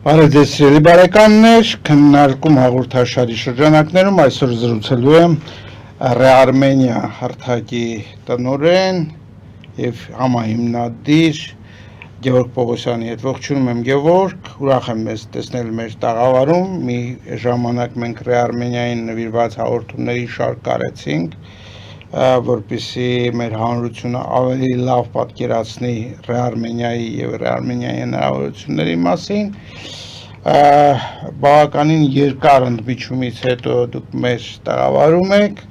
Բարեձեւելի բարեկամներ, քննարկում հաղորդաշարի շրջանակներում այսօր զրուցելու եմ Ռեարմենիա հարթակի տնօրեն եւ համահիմնադիր Գևորգ Պողոսյանի հետ։ Ողջունում եմ Գևորգ, ուրախ եմ մեզ տեսնել մեր տաղավարում։ Մի ժամանակ մենք Ռեարմենիային նվիրված հաղորդումների շարք արեցինք, որպեսզի մեր հանրությունը ավելի լավ պատկերացնի Ռեարմենիայի եւ Ռեարմենիայի հնարավորությունների մասին։ Բավականին երկար ընդմիջումից հետո դուք մեզ տաղավարում եք,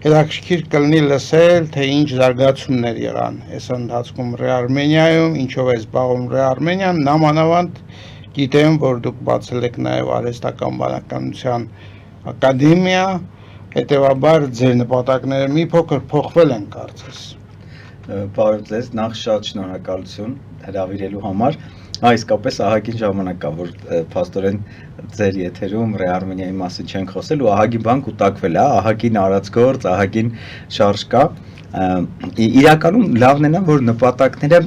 հետաքրքիր կլինի լսել, թե ինչ զարգացումներ եղան այս ընթացքում Ռեարմենիայում, ինչով է զբաղվում Ռեարմենիան, նամանավանդ գիտեմ, որ դուք բացել եք նաև արհեստական բանականության ակադեմիա, հետևաբար ձեր նպատակները մի փոքր փոխվել են կարծես։ Բարև ձեզ, նախ շատ շնորհակալություն հրավիրելու համար։ Իսկապես ահագին ժամանակ կա, որ փաստորեն ձեր եթերում Ռեարմենիայի մասին չենք խոսել ու ահագին բան կուտակվել է, ահագին արած գործ, ահագին շարժ կա։ Իրականում լավն է, որ նպատակները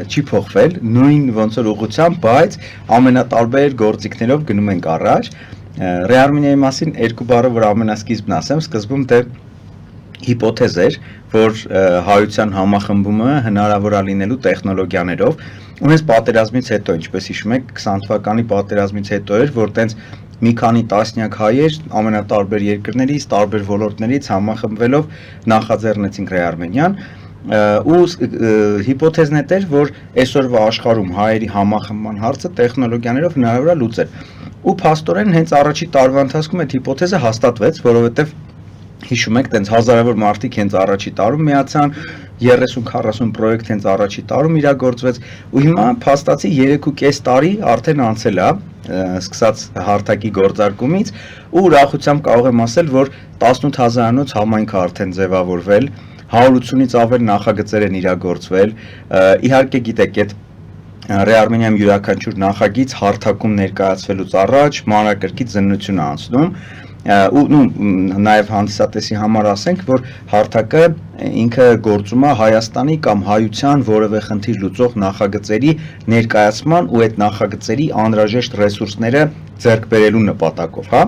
չի փոխվել, նույն ոնց որ ուղղությամբ, բայց ամենատարբեր գործիքներով գնում ենք առաջ։ Ռեարմենիայի մասին երկու բառը, որ ամենասկիզբն ասեմ, սկզբում դե հիպոթեզ էր, որ հայության համախմբումը հնարավոր է լինելու տեխնոլոգիաներով։ Ունես պատերազմից հետո, ինչպես հիշում եք, 20 թվականի պատերազմից հետո էր, որ տենց մի քանի տասնյակ հայեր ամենատարբեր երկրներից, տարբեր ոլորտներից համախմբվելով նախաձեռնեցին Ռեարմենիան, ու հիպոթեզն էր, որ այսօրվա աշխարհում հայերի համախմբման հարցը տեխնոլոգիաներով հնարավոր է լուծել։ Ու փաստորեն հենց առաջի տարվա ընթացքում այդ հիպոթեզը հաստատվեց, որովհետև հիշում եք, տենց հազարավոր մարդիկ հենց առաջի տարում միացան, 30-40 պրոյեկտ հենց առաջի տարում իրագործվեց, ու հիմա փաստացի 3.5 տարի արդեն անցել է, սկսած հարթակի գործարկումից, ու ուրախությամբ կարող եմ ասել, որ 18,000-անոց համայնք արդեն ձևավորվել, 180-ից ավել նախագծեր են իրագործվել, իհարկե գիտեք, այդ Ռեարմենիայում յուրաքանչյուր նախագիծ հարթակում ներկայացվելուց առաջ մանրակրկիտ զննություն է անցնում, ու նաև հանդիսատեսի համար ասենք, որ հարթակը ինքը գործում է Հայաստանի կամ հայության որևէ խնդիր լուծող նախագծերի ներկայացման ու այդ նախագծերի անհրաժեշտ ռեսուրսները ձեռք բերելու նպատակով, հա։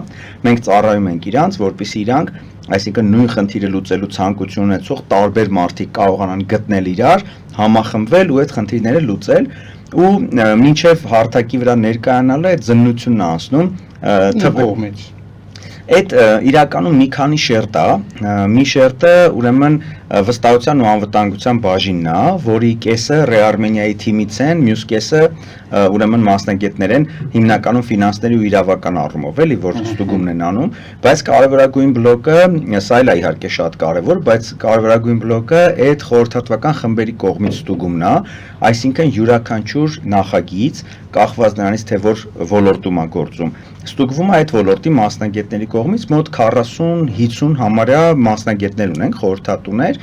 Մենք ծառայում ենք իրանց, որպեսզի իրանք, այսինքն նույն խնդիրը լուծելու ցանկություն ունեցող տարբեր մարդիկ կարողանան գտնել իրար, համախմբվել ու այդ խնդիրները լուծել, ու մինչև հարթակի վրա ներկայանալը այդ զննությունն է անցնում թվով։ Այդ իրականում մի քանի շերտ է, մի շերտը ուրեմն վստահության ու անվտանգության բաժինն է, որի կեսը Ռեարմենիայի թիմից են, մյուս կեսը ուրեմն մասնագետներ են, հիմնականում ֆինանսների ու իրավական առումով, էլի, որ ստուգումն են անում, բայց կարևորագույն բլոկը, սա էլ է իհարկե շատ կարևոր, բայց կարևորագույն բլոկը այդ խորհրդատվական խմբերի կողմից ստուգումն է, այսինքն յուրաքանչյուր նախագիծ կախված նրանից, թե որ ոլորտում է գործում, ստուգվում է այդ ոլորտի մասնագետների կողմից, մոտ 40-50 համարյա մասնագետներ ունենք, խորհրդատուներ,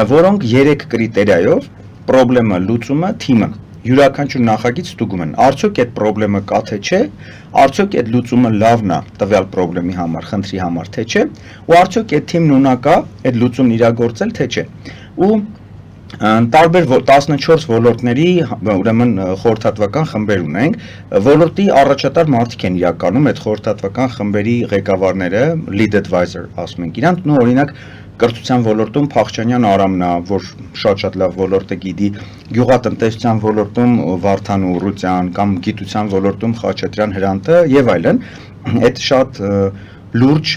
որոնք 3 կրիտերիայով՝ պրոբլեմը, լուծումը, թիմը, յուրաքանչյուր նախագիծ ստուգում են, արդյոք այդ պրոբլեմը կա թե չէ, արդյոք այդ լուծումը լավն է տվյալ պրոբլեմի համար, խնդրի համար թե չէ, ու արդյոք այդ թիմն ունակ է այդ լուծումն իրագործել թե չէ։ Ու տարբեր 14 ոլորտների ուրեմն խորհրդատվական խմբեր ունենք, ոլորտի առաջատար մարդիկ են իրականում այդ խորհրդատվական խմբերի ղեկավարները, lead advisor ասում ենք իրանք, ու օրինակ կրթության ոլորտում Փախչանյան Արամն է, որ շատ լավ ոլորտ է գիտի, գյուղատնտեսության ոլորտում Վարդան Ուռուցյան կամ գիտության ոլորտում Խաչատրյան Հրանտը եւ այլն, այդ շատ լուրջ,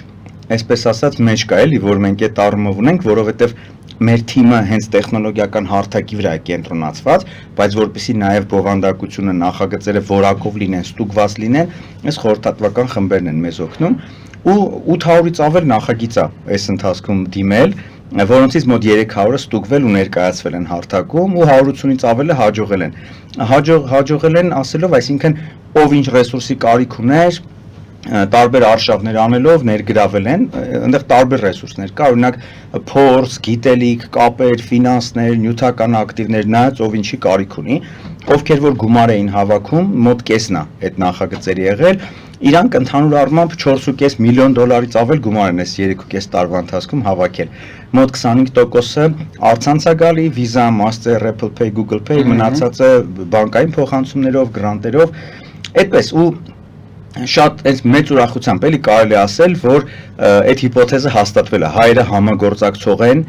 այսպես ասած, մեջ կա էլի, որ մենք այդ առումով ունենք, որովհետեւ մեր թիմը հենց տեխնոլոգիական հարթակի վրա է կենտրոնացված, բայց որպեսզի նաև բովանդակությունը նախագծերը որակով լինեն, ստուգված լինեն, այս խորհրդատվական խմբերն են մեզ օգնում, ու 800-ից ավել նախագիծ է այս ընթացքում դիմել, որոնցից մոտ 300-ը ստուգվել ու ներկայացվել են հարթակում, ու 180-ից ավելը հաջողել են։ Հաջողել են ասելով, այսինքն ով ինչ ռեսուրսի կարիք ուներ, տարբեր արշավներ անելով ներգրավել են, այնտեղ տարբեր ռեսուրսներ կա, օրինակ փորձ, գիտելիք, կապեր, ֆինանսներ, նյութական ակտիվներ, նայած ով ինչի կարիք ունի, ովքեր որ գումար էին հավաքում, մոտ կեսն է այդ նախագծերի եղել, իրանք ընդհանուր առմամբ 4.5 միլիոն դոլարից ավել գումար են այս 3.5 տարվա ընթացքում հավաքել։ Մոտ 25%-ը առցանց է գալի, Visa, Master, Apple Pay, Google Pay, մնացածը բանկային փոխանցումներով, գրանտերով, Այդպես ու շատ այս մեծ ուրախությամբ էլի կարելի ասել, որ այդ հիպոթեզը հաստատվել է, հայերը համագործակցող են,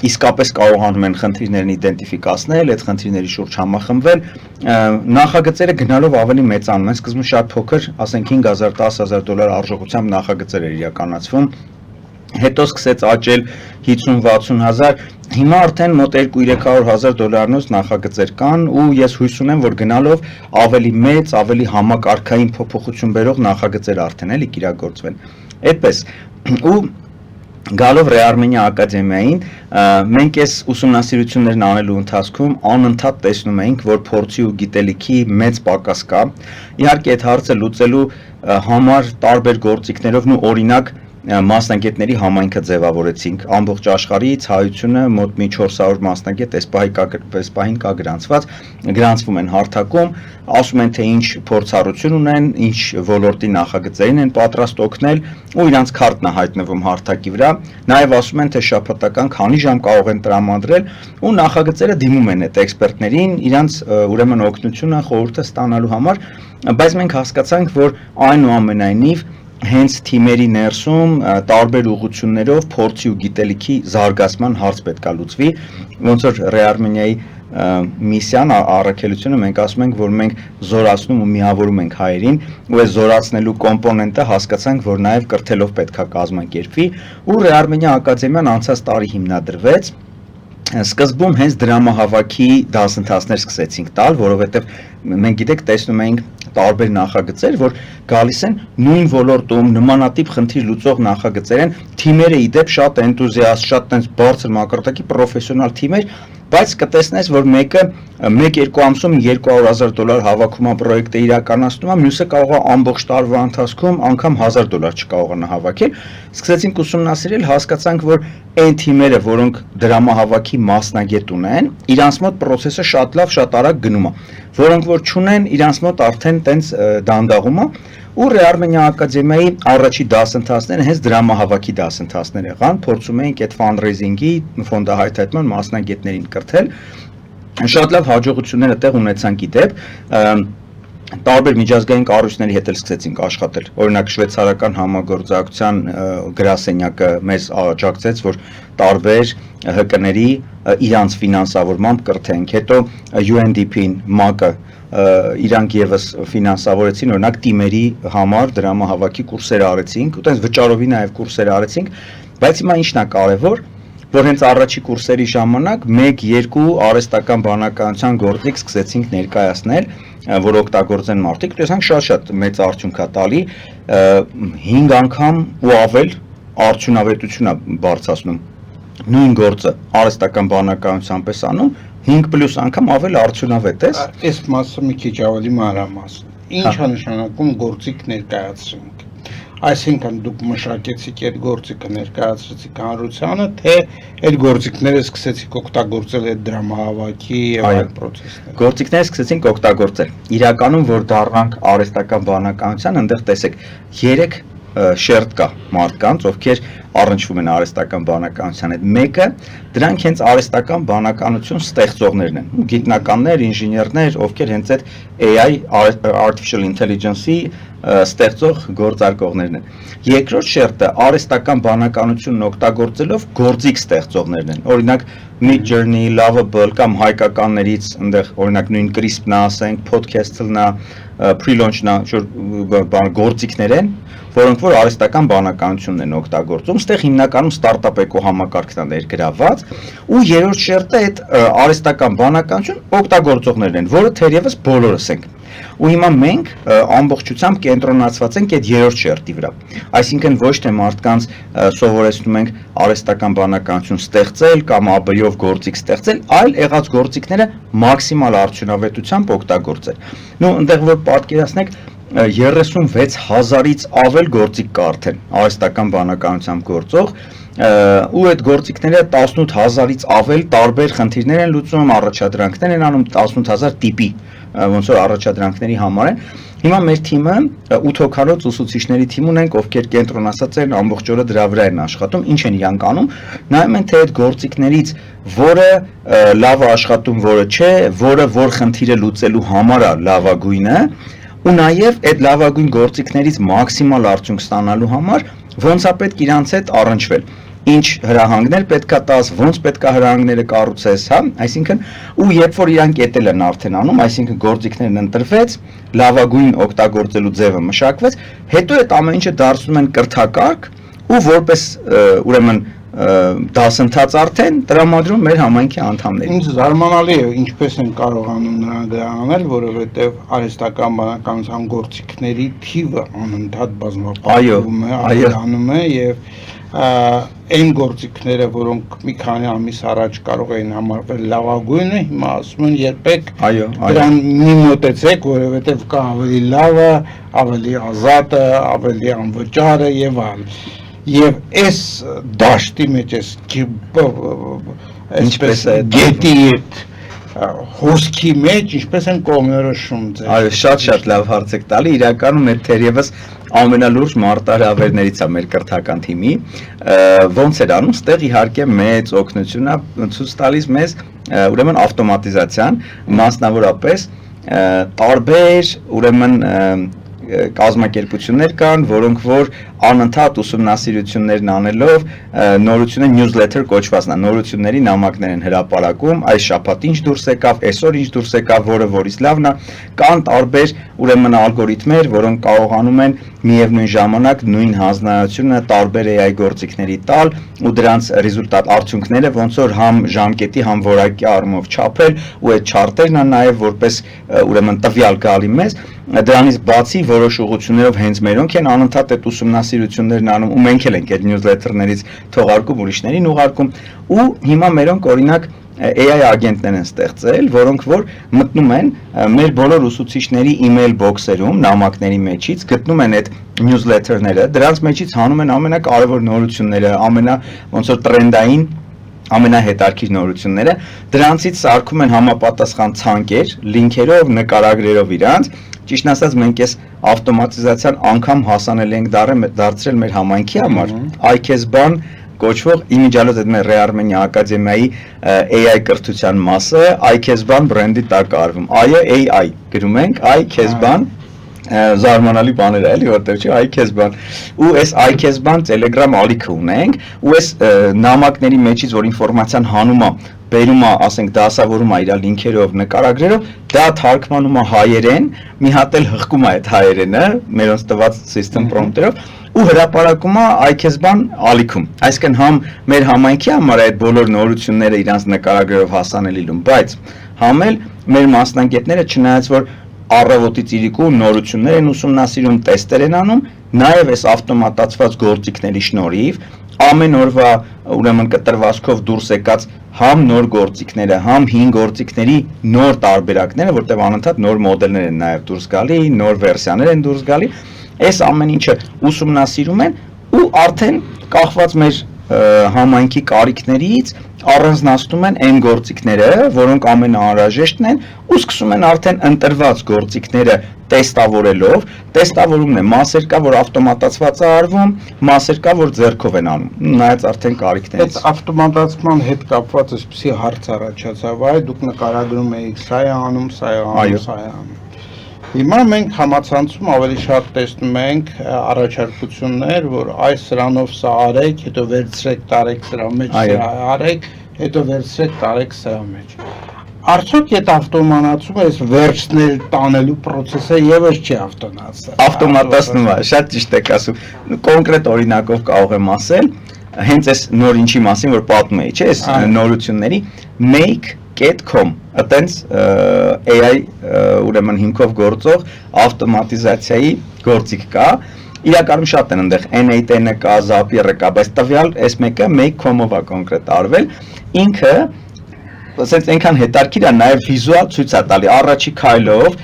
իսկապես կարողանում են խնդիրներն իդենտիֆիկացնել, այդ խնդիրների շուրջ համախմբվել, նախագծերը գնալով ավելի մեծանում են, սկզբում շատ փոքր, ասենք 5,000-10,000 $, արժողությամբ նախագծեր էր իրականացվում, հետո սկսեց աճել 50-60 հազար, հիմա արդեն մոտ 200-300 $-նոց նախագծեր կան ու ես հույս ունեմ, որ գնալով ավելի մեծ, ավելի համակարգային փոփոխություն բերող նախագծեր արդեն էլի կիրագործվեն։ Այդպես ու գալով Ռեարմենիա ակադեմիային, մենք այս ուսումնասիրություններն անելու ընթացքում անընդհատ տեսնում էինք, որ փորձի ու գիտելիքի մեծ պակաս կա։ Իհարկե այդ հարցը լուծելու համար տարբեր գործիքներով ու օրինակ մասնագետների համայնքը ձևավորեցինք, ամբողջ աշխարհից հայությունը մոտ մի 400 մասնագետ այս պահին կա գրանցվում են հարթակում, ասում են թե ինչ փորձառություն ունեն, ինչ ոլորտի նախագծերին են պատրաստ օգնել ու իրանց քարտն է հայտնվում հարթակի վրա, նաև ասում են թե շաբաթական քանի ժամ կարող են տրամադրել ու նախագծերը դիմում են այդ էքսպերտներին, իրանց ուրեմն օգնությունը, խորհուրդը ստանալու համար, բայց մենք հասկացանք, որ այնուամենայնիվ հենց թիմերի ներսում տարբեր ուղղություններով փորձի ու գիտելիքի զարգացման հարց պետք է լուծվի, ոնց որ Ռեարմենիայի միսիան, առաքելությունը մենք ասում ենք, որ մենք զորացնում ու միավորում ենք հայերին, ու այս զորացնելու կոմպոնենտը հասկացանք, որ նաև կրթելով պետք է կազմակերպվի, ու Ռեարմենիա ակադեմիան անցած տարի հիմնադրվեց, սկզբում հենց դրամահավաքի դասընթացներ սկսեցինք տալ, որովհետև մենք գիտեք տեսնում էինք տարբեր նախագծեր, որ գալիս են նույն ոլորտում նմանատիպ խնդիր լուծող նախագծեր են, թիմերը իդեպ շատ էնտուզիաստ, շատ տենց բարձր մակարդակի պրոֆեսիոնալ թիմեր, բայց կտեսնես, որ մեկը 1-2 ամսում $200,000 հավաքումա պրոյեկտ է իրականացնում, մյուսը կարող է ամբողջ տարվա ընթացքում անգամ $1,000 չկարողանա հավաքել։ Սկսեցինք ուսումնասիրել, հասկացանք, որ այն թիմերը, որոնք դրամահավաքի մասնագետ ունեն, իրանց մոտ process-ը շատ լավ, շատ արագ գնում է, որոնք որ չունեն, իրանց մոտ արդեն տենց դանդաղում է, ու Ռեարմենիա ակադեմիայի առաջի դասընթացները հենց դրամահավաքի դասընթացներ եղան, փորձում էինք այդ ֆանդրեյզինգի, ֆոնդահայթայթման մասնագետներին կրթել, շատ լավ հաջողություններ տեղ ունեցանք իդեպ, տարբեր միջազգային կառույցների հետ էլ սկսեցինք աշխատել, օրինակ շվեյցարական համագործակցության գրասենյակը մեզ աջակցեց, որ տարբեր ՀԿ-ների իրանց ֆինանսավորմամբ կրթենք, հետո UNDP-ին, ՄԱԿ-ը իրանք եւս ֆինանսավորեցին, օրինակ թիմերի համար դրամահավաքի կուրսեր արեցինք, ու տենց վճարովի նաև կուրսեր արեցինք, բայց հիմա ինչն է կարևոր, որ հենց առաջի կուրսերի ժամանակ 1-2 արհեստական բանականության գործիք սկսեցինք ներկայացնել, որ օգտագործեն մարդիկ, տեսանք շատ մեծ արդյունք է տալի, 5 անգամ ու ավել արդյունավետություն է բարձրացնում։ Նույն գործը արհեստական բանականության պես անում 5+ անգամ ավել արդյունավետ է։ Այս մասը մի քիչ ավելի մանրամասն։ Ինչ է նշանակում գործիք ներկայացրինք։ Այսինքն դուք մշակեցիք այդ գործիքը ներկայացրեցիք հանրությանը, թե այդ գործիքները սկսեցիք օգտագործել այդ դրամահավաքի եւ այլ process-ները։ Գործիքները սկսեցինք օգտագործել։ Իրականում որ դառնանք արհեստական բանականության, այնտեղ տեսեք 3 շերտ կա մարդկանց, ովքեր առնչվում են արհեստական բանականության հետ։ Մեկը դրանք հենց արհեստական բանականություն ստեղծողներն են, գիտնականներ, ինժեներներ, ովքեր հենց այդ AI, artificial intelligence-ի ստեղծող գործարկողներն են։ Երկրորդ շերտը արհեստական բանականությունն օգտագործելով գործիք ստեղծողներն են։ Օրինակ Midjourney, Lovable կամ հայկականներից այնտեղ օրինակ նույն Crisp-ն ասենք, Podcast-ն, Pre-launch-ն, գործիքներ են, որոնք որ արհեստական բանականությունն են օգտագործում, ստեղ հիմնականում ստարտափ էկոհամակարգն է ներգրավված, ու երրորդ շերտը այդ արհեստական բանականություն օգտագործողներն են, որը թերևս բոլորս ենք։ Ու հիմա մենք ամբողջությամբ կենտրոնացված ենք այդ երրորդ շերտի վրա։ Այսինքն ոչ թե մարդկանց սովորեցնում ենք արհեստական բանականություն ստեղծել կամ ԱԲ-ով գործիք ստեղծել, այլ եղած գործիքները մաքսիմալ արդյունավետությամբ օգտագործել։ Նու այնտեղ որ պատկերացնեք 36,000-ից ավել գործիք կա արդեն արհեստական բանականությամբ գործող, ու այդ գործիքները 18,000-ից ավել տարբեր խնդիրներ են լուծում, առաջադրանքներ են անում 18,000 տիպի, ոնց որ առաջադրանքների համար են։ Հիմա մեր թիմը 8 հոգանոց ուսուցիչների թիմ ունենք, ովքեր կենտրոնացած են ամբողջ օրը դրա վրա են աշխատում, ինչ են իրանք անում, նայում են թե այդ գործիքներից որը լավ է աշխատում, որը չէ, որը որ խնդիրը լուծելու համար է լավագույնը, ու նաև այդ լավագույն գործիքներից մաքսիմալ արդյունք ստանալու համար ոնց է պետք իրանց հետ առնչվել, ինչ հրահանգներ պետքա տաս, ոնց պետքա հրահանգները կառուցես, հա, այսինքն ու երբ որ իրանք էտել են արդեն անում, այսինքն գործիքներն ընտրվեց, լավագույն օգտագործելու ձևը մշակվեց, հետո այդ ամեն ինչը դարձնում են կրթակարգ ու որպես ուրեմն դասընթաց արդեն տրամադրում մեր համայնքի անդամներին։ Ինձ զարմանալի է ինչպես են կարողանում նրանք դա անել, որովհետև արհեստական բանականության գործիքների թիվը անընդհատ բազմապատկվում է, ավելանում է եւ այն գործիքները, որոնք մի քանի ամիս առաջ կարող էին համարվել լավագույնը, հիմա ասում են երբեք դրան մի մոտեցեք, որովհետև կա ավելի լավը, ավելի ազատը, ավելի անվճարը եւ այլն։ Եվ այս դաշտի մեջ այսպես գետի հոսքի մեջ ինչպես են կողմնորոշում ձեր։ Այո, շատ լավ հարց եք տալի, իրականում այդ թերևս ամենալուրջ մարտահրավերներից է մեր կրթական թիմի, ոնց էր անում, ստեղ իհարկե մեծ օգնություն է ցույց տալիս մեզ ուրեմն ավտոմատիզացիան, մասնավորապես տարբեր ուրեմն կազմակերպություններ կան, որոնք որ անընդհատ ուսումնասիրություններն անելով նորություններ նյուզլեթեր կոչվածն է, նորությունների նամակներ են հրապարակում, այս շաբաթ ինչ դուրս եկավ, այսօր ինչ դուրս եկավ, որը որից լավն է, կան տարբեր ուրեմն ալգորիթմեր, որոնք կարողանում են միևնույն ժամանակ նույն հանձնարարությունը տարբեր AI գործիքների տալ ու դրանց ռեզուլտատ արդյունքները ոնց որ համ ժամկետի, համ որակի առումով չափել ու այդ չարտերն է նաև որպես ուրեմն տվյալ գալի մեզ դրանից բացի որոշ ուղղություններով հենց մերոնք են անընդհատ այդ ուսումնասիրություններն անում ու մենք էլ ենք այդ նյուզլեթերներից թողարկում ուրիշներին ուղարկում ու հիմա մերոնք օրինակ AI ագենտներ են ստեղծել, որոնք որ մտնում են մեր բոլոր ուսուցիչների email box-երում, նամակների մեջից, գտնում են այդ newsletter-ները, դրանց մեջից հանում են ամենակարևոր նորությունները, ոնց որ տրենդային ամենահետաքրքիր նորությունները, դրանցից սարքում են համապատասխան ցանկեր, լինքերով, նկարագրերով իրանց, ճիշտն ասած մենք այս ավտոմատիզացիան անգամ հասանել ենք դարձրել մեր համայնքի համար, iKesban կոչվող իմիջիալոց այդ մեր Ռեարմենիա ակադեմիայի AI կրթության մասը iKesban բրենդի տակ արվում, AI գրում ենք iKesban զարմանալի բաներ է էլի որտեղ չի iKesban ու այս iKesban Telegram ալիքը ունենք ու այս նամակների մեջից որ ինֆորմացիան հանում է բերում է ասենք դասավորում է իր լինքերով նկարագրերով դա թարգմանում է հայերեն մի հատ էլ հղկում է այդ հայերենը մերոնց տված system prompt-երով ու հրապարակում է iKesban ալիքում այսինքն համ մեր համայնքի համար այդ բոլոր նորությունները իրանց նկարագրերով հասանելի լինում բայց համ էլ մեր մասնագետները չնայած որ առավոտից իրիկու նորություններ են ուսումնասիրում, տեստեր են անում, նաև այս ավտոմատացված գործիքների շնորհիվ ամեն օրվա ուրեմն կտրվածքով դուրս եկած համ նոր գործիքները, համ հին գործիքների նոր տարբերակները, որտեղ անընդհատ նոր մոդելներ են նաև դուրս գալի, նոր վերսիաներ են դուրս գալի, այս ամեն ինչը ուսումնասիրում են ու արդեն կախված մեր համայնքի կարիքներից առանձնացնում են այն գործիքները, որոնք ամենաանհրաժեշտն են ու սկսում են արդեն ընտրված գործիքները տեստավորելով, տեստավորումն է մասեր կա, որ ավտոմատացված է արվում, մասեր կա, որ ձեռքով են անում, նայած արդեն կարիքներից։ Այդ ավտոմատացման հետ կապված այսպիսի հարց առաջացավ, այ դուք նկարագրում եք սա է անում, սա է անում, սա է անում։ Հիմա մենք համացանցում ավելի շատ տեսնում ենք առաջարկություններ, որ այս սրանով սա արեք, հետո վերցրեք տարեք սրա մեջ, սա արեք, հետո վերցրեք տարեք սրա մեջ։ Արդյոք այդ ավտոմատացումը այս վերջնել տանելու process-ը եւս չի ավտոմատացնում է, շատ ճիշտ եք ասում։ Կոնկրետ օրինակով կարող եմ ասել, հենց այս նոր ինչի մասին որ պատմում էի, չէ՞, այս նորությունների make.com այտենց AI ուրեմն հիմքով գործող ավտոմատիզացիայի գործիք կա իրականում շատ են այնտեղ N8-ը կա, Zapier-ը կա, բայց տվյալ այս մեկը make.com-ով է կոնկրետ արվել ինքը ասենց այնքան հետաքրքիր է նաև վիզուալ ցույց է տալի առաջի քայլով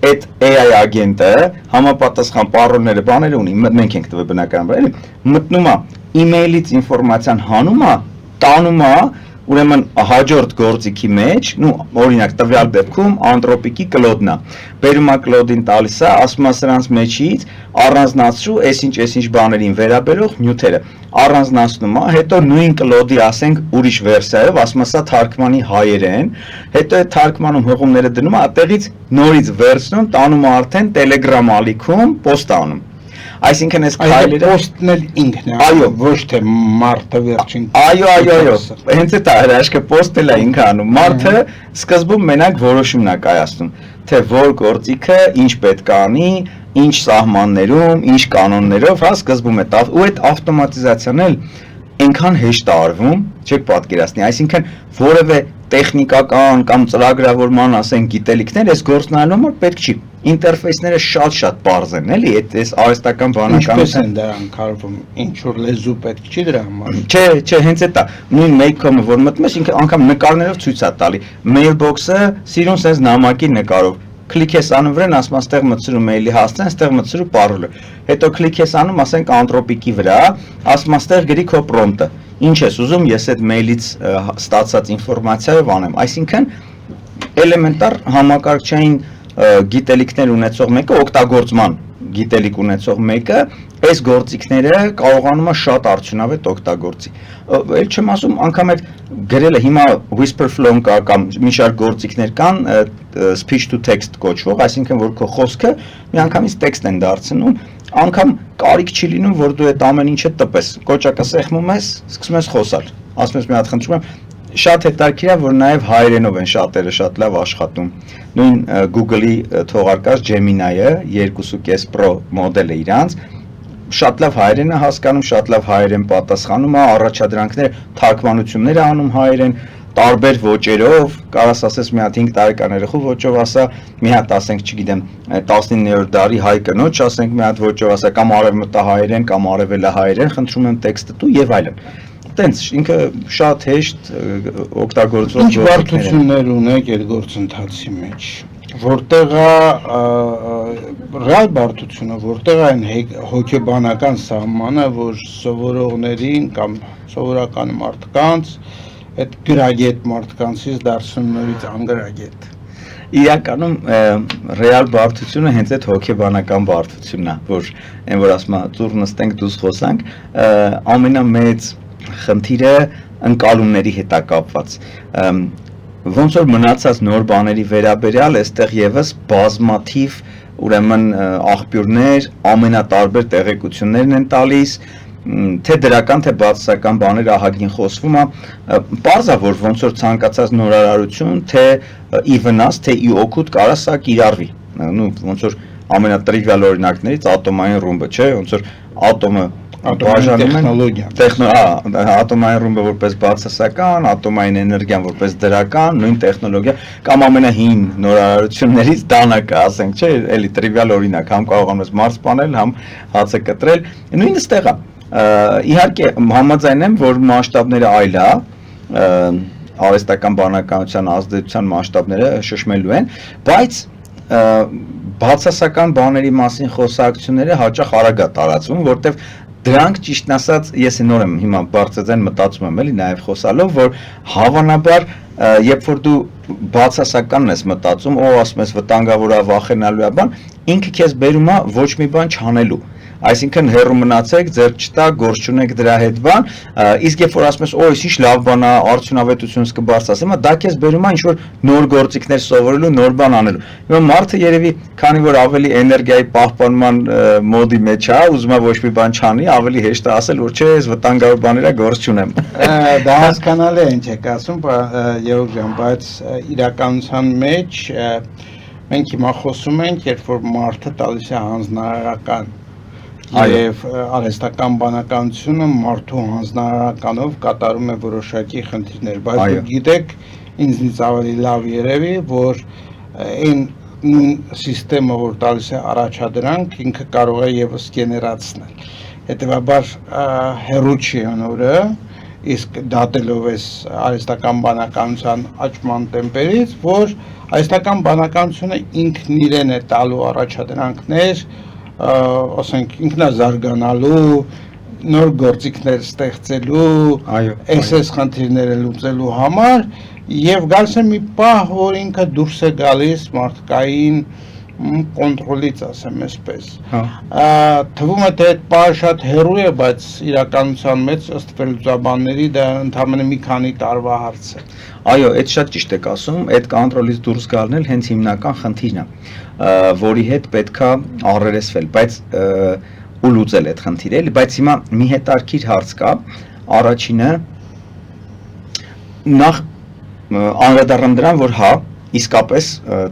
այդ AI ագենտը համապատասխան պարոլները բաները ունի մենք ենք տվել բնականաբար էլի մտնում է email-ից ինֆորմացիան հանում է տանում է ուրեմն հաջորդ գործիքի մեջ, օրինակ տվյալ դեպքում անտրոպիկի կլոդն է։ Բերում է կլոդին տալիս է, ասում է սրանց մեջից առանձնացրու այսինչ բաներին վերաբերող նյութերը։ Առանձնացնում է, հետո նույն կլոդի ասենք ուրիշ վերսիայով, ասում է սա թարգմանի հայերեն, հետո այդ թարգմանում հղումները դնում է, այդտեղից նորից վերցնում, տանում է արդեն Telegram ալիքում, post անում։ Այսինքն այս քայլերը post-ն էլ ինքն է, այո, ոչ թե մարդը վերջին։ Այո, հենց այդ հրաշքը post-ը ինքը անում։ Մարդը սկզբում մենակ որոշումն է կայացնում, թե որ գործիքը ինչ պետք է անի, ինչ սահմաններում, ինչ կանոններով, հա սկզբում է ու այդ ավտոմատիզացիան էլ այնքան հեշտ է արվում, չեք պատկերացնի, այսինքն որևէ տեխնիկական կամ ծրագրավորման ասենք գիտելիքներ այս գործն այլում համար պետք չի։ Ինտերֆեյսները շատ պարզ են, էլի, այս արհեստական բանականության։ Ինչպես են դրանք արվում, ինչ որ լեզու պետք չի դրա համար։ Չէ, հենց էտա։ Նույն Make.com-ը որ մտնում ես, ինքը անգամ նկարներով ցույց է տալի։ Mailbox-ը սիրուն sense նամակի նկարով։ Կլիկ ես անում վրան, ասում աստեղ մտցրու մեյլի հասցեն, աստեղ մտցրու parole։ Հետո կլիկ ես անում, ասենք անտրոպիկի վրա, ասում աստեղ գրի քո prompt-ը։ Ինչ ես ուզում, ես այդ մեյլից ստացած ինֆորմացիայով անեմ։ Այսինքն էլեմենտար համակարգչային գիտելիքներ ունեցող մեկը, օգտագործման գիտելիք ունեցող մեկը, այս գործիքները կարողանում է շատ արդյունավետ օգտագործի։ Էլ չեմ ասում, անգամ այդ գրելը հիմա Whisperflow կա կամ մի շարք գործիքներ կան speech to text կոչվող, այսինքն որ քո խոսքը միանգամից տեքստ են դարձնում, անգամ կարիք չի լինում, որ դու այդ ամեն ինչը տպես, կոճակը սեղմում ես, սկսում ես խոսալ, ասում ես մի հատ խնդրում եմ, շատ հետաքրքիր է, որ նաև հայերենով են շատերը շատ լավ աշխատում։ Նույն Google-ի թողարկած Gemini-ը 2.5 Pro մոդելը իրանց շատ լավ հայերեն է հասկանում, շատ լավ հայերեն պատասխանում է, առաջադրանքները, թարգմանություններ է անում հայերեն, տարբեր ոճերով, կարաս ասես մի հատ 5 տարեկան երեխու ոճով ասա, մի հատ ասենք, չգիտեմ, 19-րդ դարի հայ կնոջ, ասենք մի հատ ոճով ասա, կամ արևմտահայերեն, կամ արևելահայերեն, խնդրում եմ տեքստը դու եւ այլն։ Տենց ինքը շատ հեշտ օգտագործող Ինչ բարդություններ ունեք այդ գործընթացի մեջ, որտեղ է ռեալ բարդությունը, որտեղ է այն հոգեբանական սահմանը, որ սովորողներին կամ սովորական մարդկանց այդ գրագետ մարդկանցից դարձնում նորից անգրագետ։ Իրականում ռեալ բարդությունը հենց այդ հոգեբանական բարդությունն է, որ այն որ ասում է ծուռ նստենք դուս խոսանք, ամենամեծ խնդիրը ընկալումների հետ է կապված։ Ոնց որ մնացած նոր բաների վերաբերյալ այստեղ եւս բազմաթիվ ուրեմն աղբյուրներ ամենատարբեր տեղեկություններն են տալիս, թե դրական թե բացասական բաներ ահագին խոսվում է, պարզ է որ ոնց որ ցանկացած նորարարություն, թե ի վնաս, թե ի օգուտ կարա սա կիրառվի։ Ոնց որ ամենատրիվիալ օրինակներից ատոմային ռումբը, չէ, ոնց որ ատոմը ատոմային ռումբը որպես բացասական, ատոմային էներգիան որպես դրական, նույն տեխնոլոգիա կամ ամենահին նորարարություններից դանակը, ասենք, չէ, էլի տրիվիալ օրինակ, համ կարողանում ես մարդ սպանել, համ հացը կտրել, նույնը ստեղ է։ Իհարկե համաձայն եմ, որ մասշտաբները այլ է, արհեստական բանականության ազդեցության մասշտաբները շշմելու են, բայց բացասական բաների մասին խոսակցությունները հաճախ արագ է տարածվում, որտեղ դրանք ճիշտն ասած ես նոր եմ հիմա բարձրաձայն մտածում եմ էլի նաև խոսալով, որ հավանաբար երբ որ դու բացասականն ես մտածում, ասում ես վտանգավոր է, վախենալու է բան, ինքը քեզ բերում է ոչ մի բան չանելու։ Այսինքն հեռու մնացեք, ձեռք չտա, գործ չունեք դրա հետ բան, իսկ երբ որ ասում ես, այս ինչ լավ բան է, արդյունավետությունս կբարձրացնի, դա քեզ բերում է ինչ-որ նոր գործիքներ սովորելու, նոր բան անելու։ Հիմա մարդը երևի, քանի որ ավելի էներգիայի պահպանման մոդի մեջ է, ուզում է ոչ մի բան չանի, ավելի հեշտ է ասել, որ չէ, ես վտանգավոր բաներ գործ չունեմ։ Դա հասկանալի է, ինչ եք ասում, Գեորգ ջան, բայց իրականության մեջ մենք հիմա խոսում ենք, երբ որ մարդը տալիս է հանձնարարական Եվ արհեստական բանականությունը մարդու հանձնարարականով կատարում է որոշակի խնդիրներ, բայց դուք գիտեք, ինձնից ավելի լավ երևի, որ այն նույն սիստեմը, որ տալիս է առաջադրանք, ինքը կարող է եւս գեներացնել։ Հետևաբար հեռու չի անորը, իսկ դատելով ես արհեստական բանականության աճման տեմպերից, որ արհեստական բանականությունը ինքն իրեն է տալու առաջադրանքներ, ասենք ինքնազարգանալու, նոր գործիքներ ստեղծելու, այս խնդիրները լուծելու համար եւ գալիս է մի պահ, որ ինքը դուրս է գալիս մարդկային կոնտրոլից, ասեմ այսպես։ Թվում է թե այդ պահը շատ հեռու է, բայց իրականության մեջ ըստ վերլուծաբանների դա ընդամենը մի քանի տարվա հարց է։ Այո, այդ շատ ճիշտ եք ասում, այդ կոնտրոլից դուրս գալն էլ հենց հիմնական խնդիրն է, որի հետ պետքա առերեսվել, բայց ու լուծել այդ խնդիրը, բայց հիմա մի հետարքիր հարց կա, առաջինը նախ անդրադառնամ դրան, որ հա, իսկապես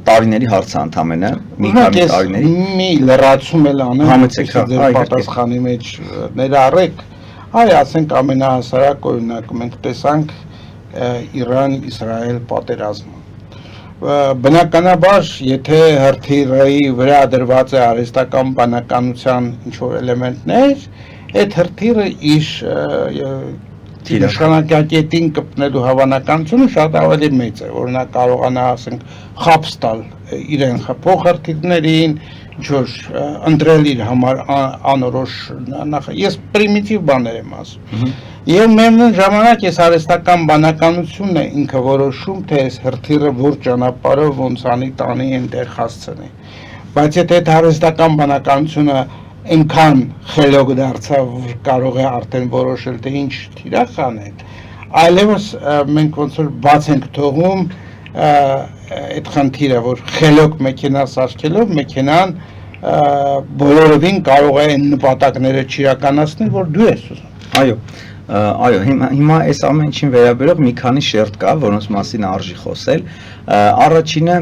տարիների հարց է ընդամենը, մի քանի տարիների։ Մի լրացում էլ անեմ, ձեր պատասխանի մեջ ներառեք, այ ասենք ամենահասարակ օրինակ մենք տեսանք Իրան-Իսրայել պատերազմը։ Բնականաբար, եթե հրթիռի վրա դրված է արհեստական բանականության ինչ-որ էլեմենտներ, այդ հրթիռը իր իշխանակետին կպնելու հավանականությունը շատ ավելի մեծ է, որ նա կարողանա, ասենք, խաբս տալ իրեն փոխհրթիռներին, ինչ-որ ընտրել իր համար անորոշ ես պրիմիտիվ բաներ եմ ասում։ Եվ միևնույն ժամանակ այս արհեստական բանականությունն է ինքը որոշում, թե այս հրթիռը որ ճանապարհով ոնց անի տանի այնտեղ հասցնի։ Բայց եթե այդ արհեստական բանականությունը այնքան խելոք դարձավ, որ կարող է արդեն որոշել, թե ինչ թիրախ անել, այլևս մենք ոնց որ բաց ենք թողում այդ խնդիրը, որ խելոք մեքենա սարքելով մեքենան բոլորովին կարող է այն նպատակները չիրականացնել, որ դու ես ուզում։ Այո, հիմա այս ամեն ինչին վերաբերող մի քանի շերտ կա, որոնց մասին արժի խոսել։ Առաջինը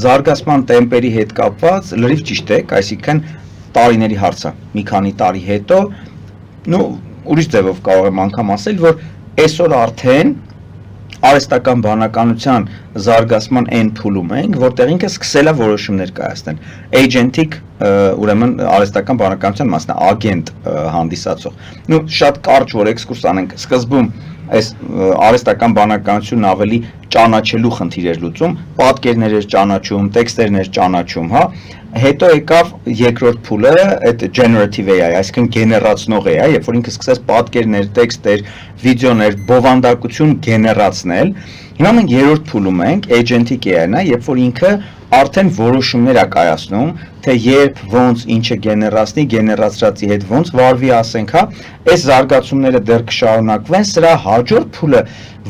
զարգացման տեմպերի հետ կապված լրիվ ճիշտ եք, այսինքն տարիների հարցը, մի քանի տարի հետո, ուրիշ ձևով կարող եմ անգամ ասել, որ այսօր արդեն արհեստական բանականության զարգացման այն փուլում ենք, որտեղ ինքը սկսել է որոշումներ կայացնել։ Agentic, ուրեմն արհեստական բանականության մասն է, ագենտ հանդիսացող։ Շատ կարճ որ էքսկուրս անենք, սկզբում այս արհեստական բանականությունն ավելի ճանաչելու խնդիր էր լուծում, պատկերներ էր ճանաչում, տեքստերներ էր ճանաչում, հա։ Հետո եկավ երկրորդ փուլը, այդ generative AI, այսինքն գեներացնող AI, երբ որ ինքը սկսեց պատկերներ, տեքստեր, վիդեոներ, բովանդակություն գեներացնել։ Հիմա մենք երրորդ փուլում ենք, agentic AI-ն է, երբ որ ինքը արդեն որոշումներ է կայացնում, թե երբ, ոնց, ինչը գեներացնի, գեներացրածի հետ ոնց վարվի, ասենք, հա, այս զարգացումները դեռ կշարունակվեն, սրա հաջորդ փուլը,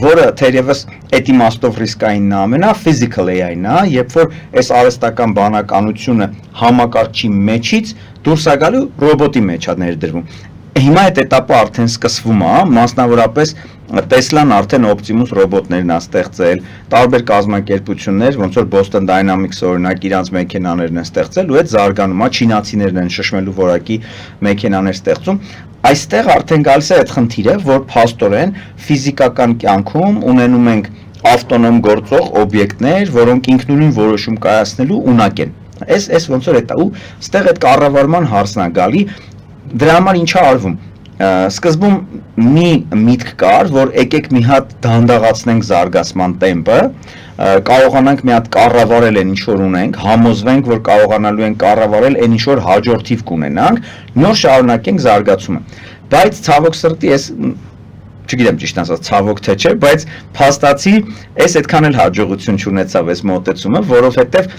որը թերևս այդ իմաստով ռիսկայինն է ամենա, physical AI-ն է, երբ որ այս արհեստական բանականությունը համակարգչի մեջից դուրս է գալու ռոբոտի մեջ է ներդրվում։ Հիմա այդ этаպը արդեն սկսվում է, մասնավորապես Tesla-ն արդեն Optimus ռոբոտներն է ստեղծել, տարբեր կազմակերպություններ, ոնց որ Boston Dynamics օրինակ իրանց մեքենաներն են ստեղծել ու այդ զարգանում է, չինացիներն են շշմելու որակի մեքենաներ ստեղծում։ Այստեղ արդեն գալիս է այդ խնդիրը, որ փաստորեն ֆիզիկական կյանքում ունենում ենք ավտոնոմ գործող օբյեկտներ, որոնք ինքնուրույն որոշում կայացնելու ունակ են։ Այս ոնց որ է դա ու ստեղ այդ կառավարման հարցն է գալի, դրա համար ինչ է արվում։ Սկզբում մի միտք կար, որ եկեք մի հատ դանդաղացնենք զարգացման տեմպը, կարողանանք մի հատ կառավարել այն ինչ որ ունենք, համոզվենք, որ կարողանալու ենք կառավարել այն ինչ որ հաջորդիվ կունենանք, նոր շարունակենք զարգացումը։ Բայց ցավոք սրտի ես չգիտեմ ճիշտ ասած ցավոք թե չէ, բայց փաստացի այս այդքան էլ հաջողություն չունեցավ այս մոտեցումը, որովհետև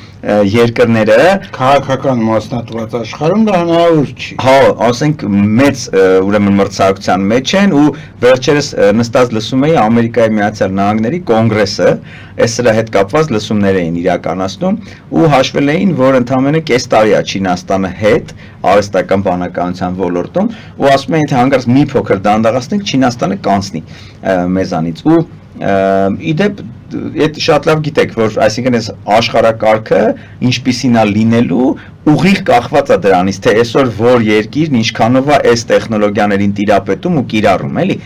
երկրները քաղաքական մասնատված աշխարհում դա հնարավոր չի։ Հա, ասենք մեծ ուրեմն մրցակցության մեջ են ու վերջերս նստած լսում էի Ամերիկայի Միացյալ Նահանգների կոնգրեսը, այս սրա հետ կապված լսումներ էին իրականացնում ու հաշվել էին, որ ընդամենը կես տարի է Չինաստանը հետ արհեստական բանականության ոլորտում ու ասում էին, թե հանկարծ մի փոքր դանդաղացնենք Չինաստանը կանցնի մեզանից ու իդեպ այդ շատ լավ գիտեք, որ այսինքն այս աշխարհակարգը ինչպիսին է լինելու ուղիղ կախված է դրանից, թե այսօր որ երկիրն ինչքանով է այս տեխնոլոգիաներին տիրապետում ու կիրառում, էլի։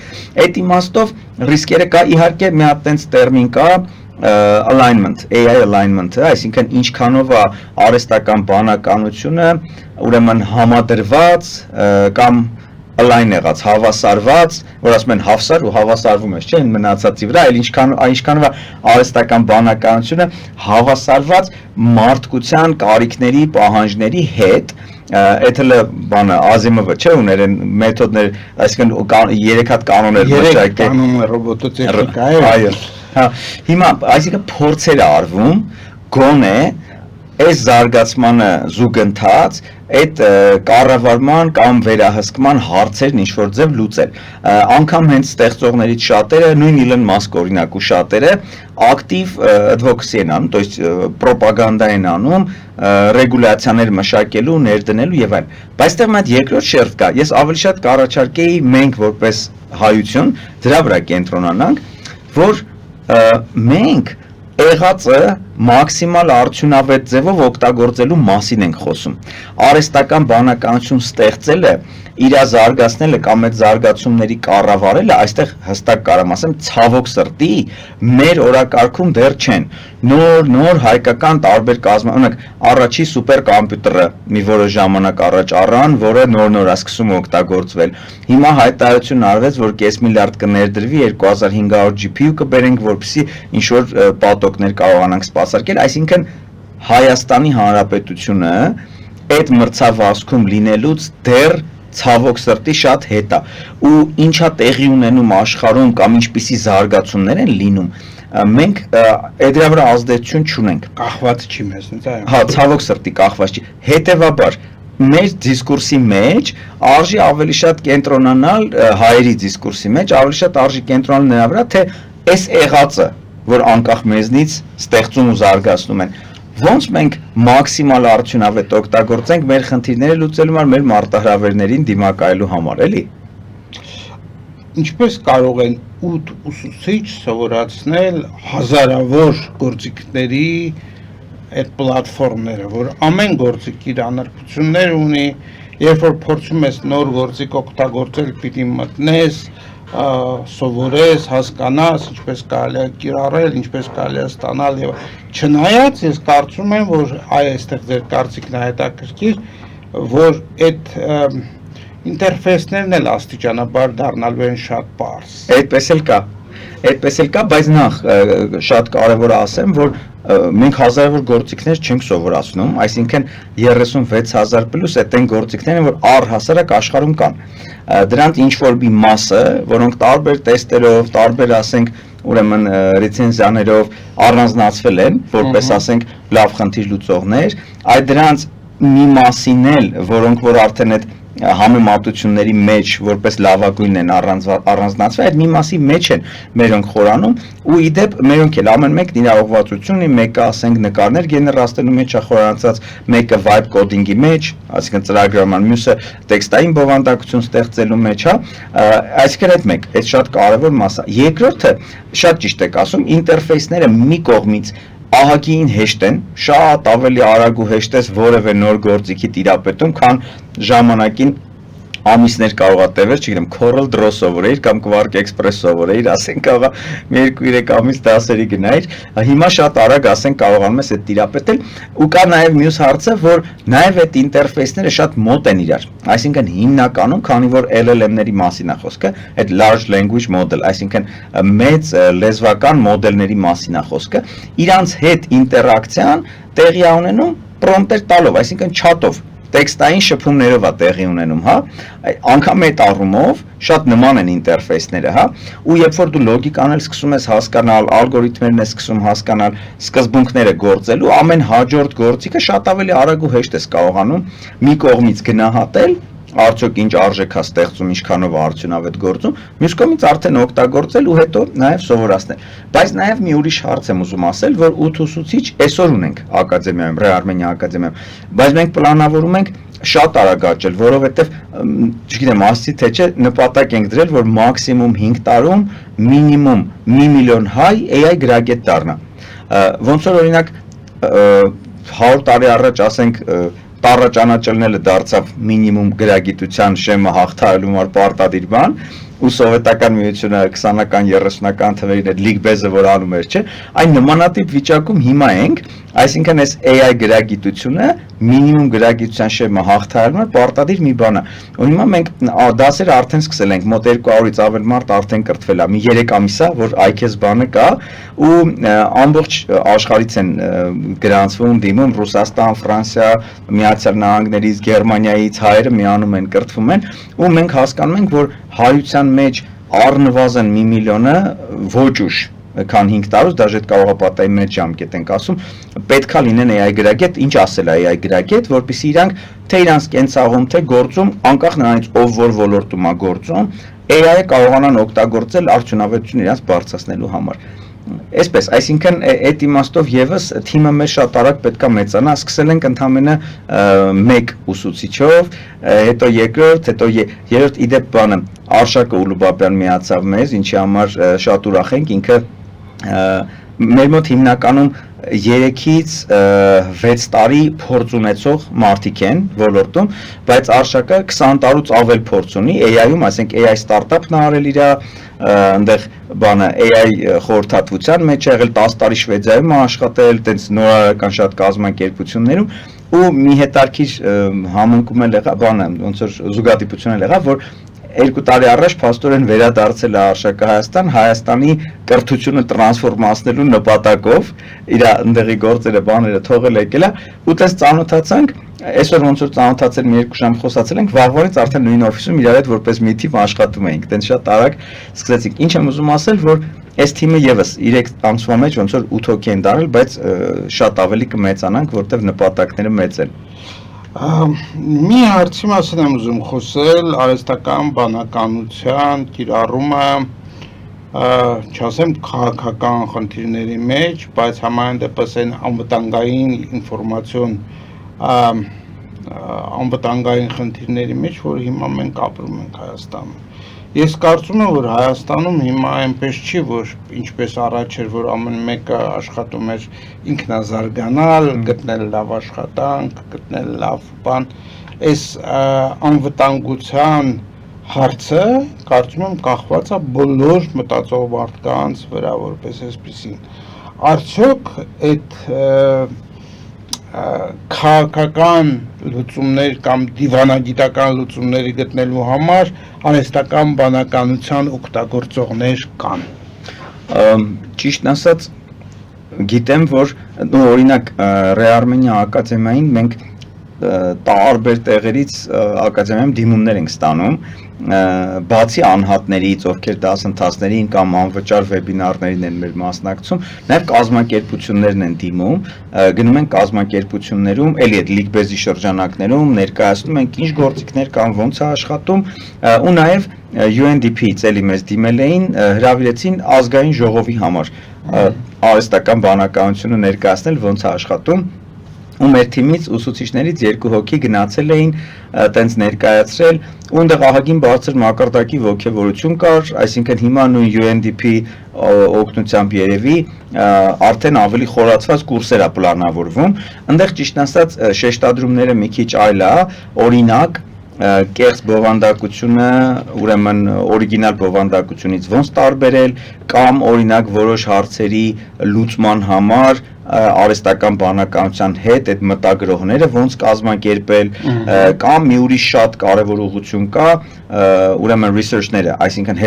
Այդ իմաստով ռիսկերը կա, իհարկե մի հատ տենց տերմին կա alignment, AI alignment-ը, այսինքն ինչքանով է արհեստական բանականությունը ուրեմն համադրված կամ align եղած, հավասարված, որ ասում են հավասար ու հավասարվում ես, չէ՞, այն մնացածի վրա, այլ ինչքանով է արհեստական բանականությունը հավասարված մարդկության կարիքների, պահանջների հետ, Այդ հələ բանը Ազիմովը չէ ուներ այն մեթոդներ, այսինքն 3 հատ կանոններ մշակել։ Կանոնը ռոբոտոտեխնիկա է։ Այո։ Հա, հիմա այսինքն փորձեր արվում գոնե այս զարգացմանը զուգընթաց այդ կառավարման կամ վերահսկման հարցերն ինչ որ ձև լուծել անգամ հենց ստեղծողներից շատերը նույն Իլոն Մասկ օրինակ ու շատերը ակտիվ advocacy են անում, то есть պրոպագանդա են անում ռեգուլյացիաներ մշակելու, ներդնելու եւ այլն։ Բայց այստեղ մի հատ երկրորդ շերտ կա։ Ես ավելի շատ կառաջարկեի մենք որպես հայություն դրա վրա կենտրոնանանք, որ մենք եղածը մաքսիմալ արդյունավետ ձևով օգտագործելու մասին ենք խոսում։ Արհեստական բանականություն ստեղծելը, իր զարգացնելը կամ այդ զարգացումների կառավարելը, այստեղ հստակ կարամ ասեմ, ցավոք սրտի մեր օրակարգում դեռ չեն։ Նոր հայկական տարբեր կազմանակ առաջի սուպերկոմպյուտերը մի որոշ ժամանակ առաջ առան, որը նոր է սկսում օգտագործվել։ Հիմա հայտարարություն արվեց, որ 5 միլիարդ կներդրվի 2500 GPU կբերենք, որպեսզի ինչ որ պատոկներ կարողանանք սպասարկել, այսինքն Հայաստանի Հանրապետությունը այդ մրցավազքում լինելուց դեռ ցավոք սրտի շատ հետ է ու ինչա տեղի ունենում աշխարհում կամ ինչպիսի զարգացումներ են լինում մենք դրա վրա ազդեցություն չունենք կախված չի մեզնից այո հա ցավոք սրտի կախված չի հետևաբար մեր դիսկուրսի մեջ արժի ավելի շատ կենտրոնանալ հայերի դիսկուրսի մեջ ավելի շատ արժի կենտրոնանալ նրա վրա թե այս եղածը որ անկախ մեզնից ստեղծում ու զարգացնում են ոնց մենք մաքսիմալ արդյունավետ օգտագործենք մեր խնդիրները լուծելու համար մեր մարտահրավերներին դիմակայելու համար, էլի։ Ինչպես կարող են 8 ուսուցիչ սովորացնել հազարավոր գործիքների այդ պլատֆորմները, որ ամեն գործիք իր անարգություններ ունի, երբ որ փորձում ես նոր գործիք օգտագործել, պիտի մտնես սովորես, հասկանաս, ինչպես կարելի է կիրառել, ինչպես կարելի է ստանալ եւ չնայած ես կարծում եմ, որ այստեղ ձեր կարծիքն է հետաքրքիր, որ այդ ինտերֆեյսներն էլ աստիճանաբար դառնալու են շատ պարզ։ Այդպես էլ կա, բայց նախ շատ կարևոր է ասեմ, որ մենք հազարավոր գործիքներ չենք սովորացնում, այսինքն 36,000 պլյուս այդ այն գործիքներն որ առհասարակ աշխարհում կան։ Դրանց ինչ որ մի մասը, որոնք տարբեր տեստերով, տարբեր ասենք, ուրեմն ռեցենզիաներով առանձնացվել են, որպես ասենք լավ խնդիր լուծողներ, այդ դրանց մի մասին էլ, որոնք որ արդեն այդ համեմատությունների մեջ որպես լավագույնն են առանձնացվել, այդ մի մասի մեջ են մերոնք խորանում ու իդեպ մերոնք էլ ամեն մեկն իր ուղղվածություն ունի, մեկը ասենք նկարներ գեներացնելու մեջ է խորանացած, մեկը vibe coding-ի մեջ, այսինքն ծրագրման, մյուսը տեքստային բովանդակություն ստեղծելու մեջ, հա, այսինքն այդ մեկ, այդ շատ կարևոր մաս է։ Երկրորդը, շատ ճիշտ եք ասում, ինտերֆեյսները մի կողմից ահագին հեշտ են, շատ ավելի արագ ու հեշտ ես որևէ նոր գործիքի տիրապետում, քան ժամանակին ամիսներ կարող է տևել, չգիտեմ, Corel Draw սովորեիր կամ Quark Express սովորեիր, ասենք կարող է 2-3 ամիս դասերի գնայիր, հիմա շատ արագ ասենք կարողանում ես այդ տիրապետել ու կա նաև մյուս հարցը, որ նաև այդ ինտերֆեյսները շատ մոտ են իրար, այսինքն հիմնականում, քանի որ LLM-ների մասին է խոսքը, այդ large language model, այսինքն մեծ լեզվական մոդելների մասին է խոսքը, իրանց հետ ինտերակցիան տեղի է ունենում պրոմպտեր տալով, այսինքն chat-ով տեքստային շփումներով է տեղի ունենում, հա, անգամ այդ առումով շատ նման են ինտերֆեյսները, հա, ու երբ որ դու լոգիկան էլ սկսում ես հասկանալ, ալգորիթմերն ես սկսում հասկանալ, սկզբունքները գործելու, ամեն հաջորդ գործիքը շատ ավելի արագ ու հեշտ ես կարողանում մի կողմից գնահատել, արդյոք ինչ արժեք է ստեղծում, ինչքանով արդյունավետ գործում, մյուս կողմից արդեն օգտագործել ու հետո նաև սովորացնել։ Բայց նաև մի ուրիշ հարց եմ ուզում ասել, որ 8 ուսուցիչ այսօր ունենք ակադեմիայում, Ռեարմենիա ակադեմիայում, բայց մենք պլանավորում ենք շատ արագ աճել, որովհետև, չգիտեմ, ասացի թե չէ, նպատակ ենք դրել, որ մաքսիմում 5 տարում մինիմում 1 միլիոն հայ AI գրագետ դառնա։ Ոնց որ օրինակ 100 տարի առաջ ասենք տառաճանաչելնելը դարձավ մինիմում գրագիտության շեմը հաղթահարելու համար պարտադիր բան, ու սովետական միությունը 20-ական 30-ական թվերին այդ լիգբեզը որ անում էր, չէ, այն նմանատիպ վիճակում հիմա ենք, այսինքն այս AI գրագիտությունը մինիմում գրագիտության շեմը հաղթահարում է պարտադիր մի բան է։ Ու հիմա մենք դասերը արդեն սկսել ենք, մոտ 200-ից ավել մարդ արդեն կրթվել է, մի 3 ամիս է, որ ICAS բանը կա ու ամբողջ աշխարհից են գրանցվում, դիմում Ռուսաստան, Ֆրանսիա, Միացյալ Նահանգներից, Գերմանիայից հայերը միանում են, կրթվում են ու մենք հասկանում ենք, որ հայության մեջ առնվազն 1 միլիոնը ոչ ուշ քան 5 տարուց, դաժե կարող է պատահի մեծ ժամկետ ենք ասում, պետքա լինեն AI գրագետ, ինչ ասել է AI գրագետ, որպեսզի իրանք թե իրանք կենցաղում, թե գործում, անկախ նրանից ով որ ոլորտում է գործում, AI-ը կարողանան օգտագործել արդյունավետությունը իրանք բարձրացնելու համար։ Այսպես, այսինքն այդ իմաստով եւս թիմը մեր շատ արագ պետքա մեծանա, սկսել ենք ընդամենը 1 ուսուցիչով, հետո երկրորդ, հետո երրորդ իդեպ բանը Արշակը Ուլուբաբյան միացավ մեզ, ինչի համար շատ ուրախ ենք, ինքը մեր մոտ հիմնականում 3-ից 6 տարի փորձ ունեցող մարդիկ են ոլորտում, բայց Արշակը 20 տարուց ավել փորձ ունի AI-ում, այսինքն AI ստարտափն արել իր այնտեղ բանը AI խորհրդատվության մեջ եղել 10 տարի Շվեդիայում աշխատել, տենց նորարարական շատ կազմակերպություններում ու մի հետարքիր համընկում էլ եղավ, բանը ոնց որ զուգադիպություն էլ եղավ, որ 2 տարի առաջ փաստորեն վերադարձել է Արշակը Հայաստան, Հայաստանի կրթությունը տրանսֆորմացնելու նպատակով, իր ընդեղի գործերը, բաները թողել եկել է, ու տես ծանոթացանք, այսօր ոնց որ ծանոթացել մի 2 ժամ խոսացել ենք, վաղվանից արդեն նույն օֆիսում իրար հետ որպես մի թիմ աշխատում էինք, տենց շատ արագ սկսեցինք։ Ինչ եմ ուզում ասել, որ այս թիմը եւս 3 ամսվա մեջ ոնց որ 8 հոգի են դարել, բայց շատ ավելի կմեծանանք, որտեղ նպատակները մեծ են։ Մի հարցի մասին եմ ուզում խոսել, արհեստական բանականության կիրառումը, չասեմ քաղաքական խնդիրների մեջ, բայց համայն դեպս այն անվտանգային ինֆորմացիոն անվտանգային խնդիրների մեջ, որ հիմա մենք ապրում ենք Հայաստանում։ Ես կարծում եմ, որ Հայաստանում հիմա այնպես չի, որ ինչպես առաջ էր, որ ամեն մեկը աշխատում էր ինքնազարգանալ, գտնել լավ աշխատանք, գտնել լավ բան, այս անվտանգության հարցը կարծում եմ կախված է բոլոր մտածող մարդկանց վրա, որպես այսպեսին։ Արդյոք այդ քաղաքական լուծումներ կամ դիվանագիտական լուծումների գտնելու համար արհեստական բանականության օգտագործողներ կան։ Ճիշտն ասած, գիտեմ, որ օրինակ Ռեարմենիա ակադեմիային մենք տարբեր տեղերից ակադեմիայում դիմումներ ենք ստանում, բացի անհատներից, ովքեր դասընթացներին կամ անվճար վեբինարներին են մեր մասնակցում, նաև կազմակերպություններն են դիմում, գնում են կազմակերպություններում, էլի այդ լիգբեզի շրջանակներում ներկայացնում ենք ինչ գործիքներ կան, ոնց է աշխատում, ու նաև UNDP-ից էլի մեզ դիմել էին, հրավիրեցին ազգային ժողովի համար արհեստական բանականությունը ներկայացնել, ոնց է աշխատում, ու մեր թիմից ուսուցիչներից 2 հոգի գնացել էին տենց ներկայացրել ու այնտեղ ահագին բարձր մակարդակի ոգևորություն կար, այսինքն հիմա նույն UNDP օգնությամբ երևի արդեն ավելի խորացված կուրսեր է պլանավորվում, այնտեղ ճիշտ ասած շեշտադրումները մի քիչ այլ է, օրինակ կեղծ բովանդակությունը, ուրեմն օրիգինալ բովանդակությունից ոնց տարբերել կամ օրինակ որոշ հարցերի լուծման համար արհեստական բանականության հետ այդ մտագրողները ոնց կազմակերպել կամ մի ուրիշ շատ կարևոր ուղղություն կա, ուրեմն research-ները, այսինքն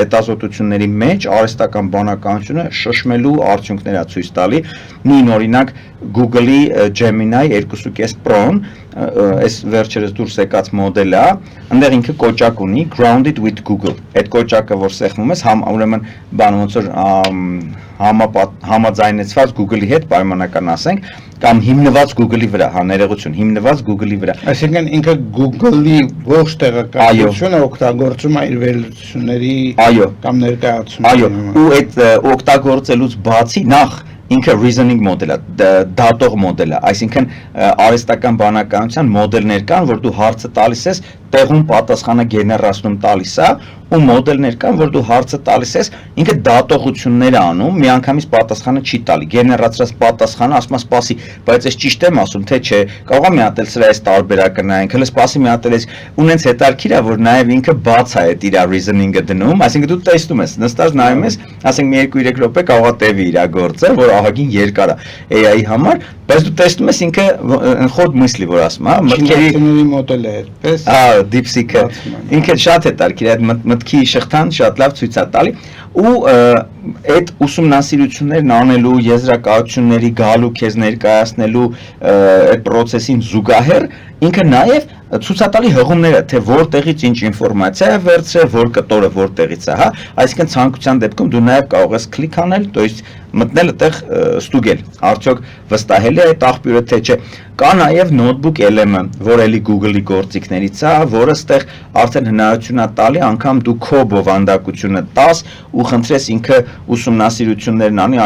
հետազոտությունների մեջ արհեստական բանականությունը շշմելու արդյունքները ցույց տալի, նույն օրինակ Google-ի Gemini 2.5 Pro-ն, այս վերջերս դուրս եկած մոդելը, այնտեղ ինքը կոճակ ունի Grounded with Google։ Այդ կոճակը որ սեղմում ես, ուրեմն բան ոնց որ համաձայնեցված Google-ի հետ պայմանական ասենք, կամ հիմնված Google-ի վրա, ներողություն, հիմնված Google-ի վրա։ Այսինքն ինքը Google-ի ողջ տեղեկատվությունը օգտագործում է իր վերլուծությունների կամ ներկայացումների համար։ Այո, ու այդ օգտագործելուց բացի նախ ինքը reasoning մոդել է, դատող մոդել է, այսինքն արհեստական բանականության մոդելներ կան, որ դու հարցը տալիս ես, տեղում պատասխանը գեներացնում տալիս է, ու մոդելներ կան, որ դու հարցը տալիս ես, ինքը դատողություններ է անում, միանգամից պատասխանը չի տալի, գեներացրած պատասխանը ասում է սպասի, բայց ես ճիշտ եմ ասում, թե չէ, կարող է մի հատ էլ սրա այս տարբերակը նայենք, հələ սպասի մի հատ էլ ունենց հետարքիր է, որ նաև ինքը բաց է այդ իր reasoning-ը դնում, այսինքն դու տեսնում ես, նստած նայում ես, ասենք մի 2-3 րոպե կարող է տևի իր գործը, որ ահագին երկար է AI-ի համար, բայց դու տեսնում ես ինքը խոտ мысли, որ ասում, հա, մտքերի մոդել է այդպես։ DeepSeek-ը ինքը շատ հետարքիր է, այդ մտքի շղթան շատ լավ ցույց է տալի ու այդ ուսումնասիրություններն անելու, եզրակացությունների գալու, քեզ ներկայացնելու այդ process-ին զուգահեռ ինքը նաև ցուցատալի հղումները, թե որտեղից ինչ ինֆորմացիա է վերցրել, որ կտորը որտեղից է, հա, այսինքն ցանկության դեպքում դու նաև կարող ես կլիկ անել, то есть մտնել այդտեղ ստուգել, արդյոք վստահելի է այդ աղբյուրը թե չէ։ Կա նաև notebook LM-ը, որ էլի Google-ի գործիքներից է, որը ստեղ արդեն հնարավորություն է տալի, անգամ դու քո բովանդակությունը տաս ու խնդրես ինքը ուսումնասիրություններն անի,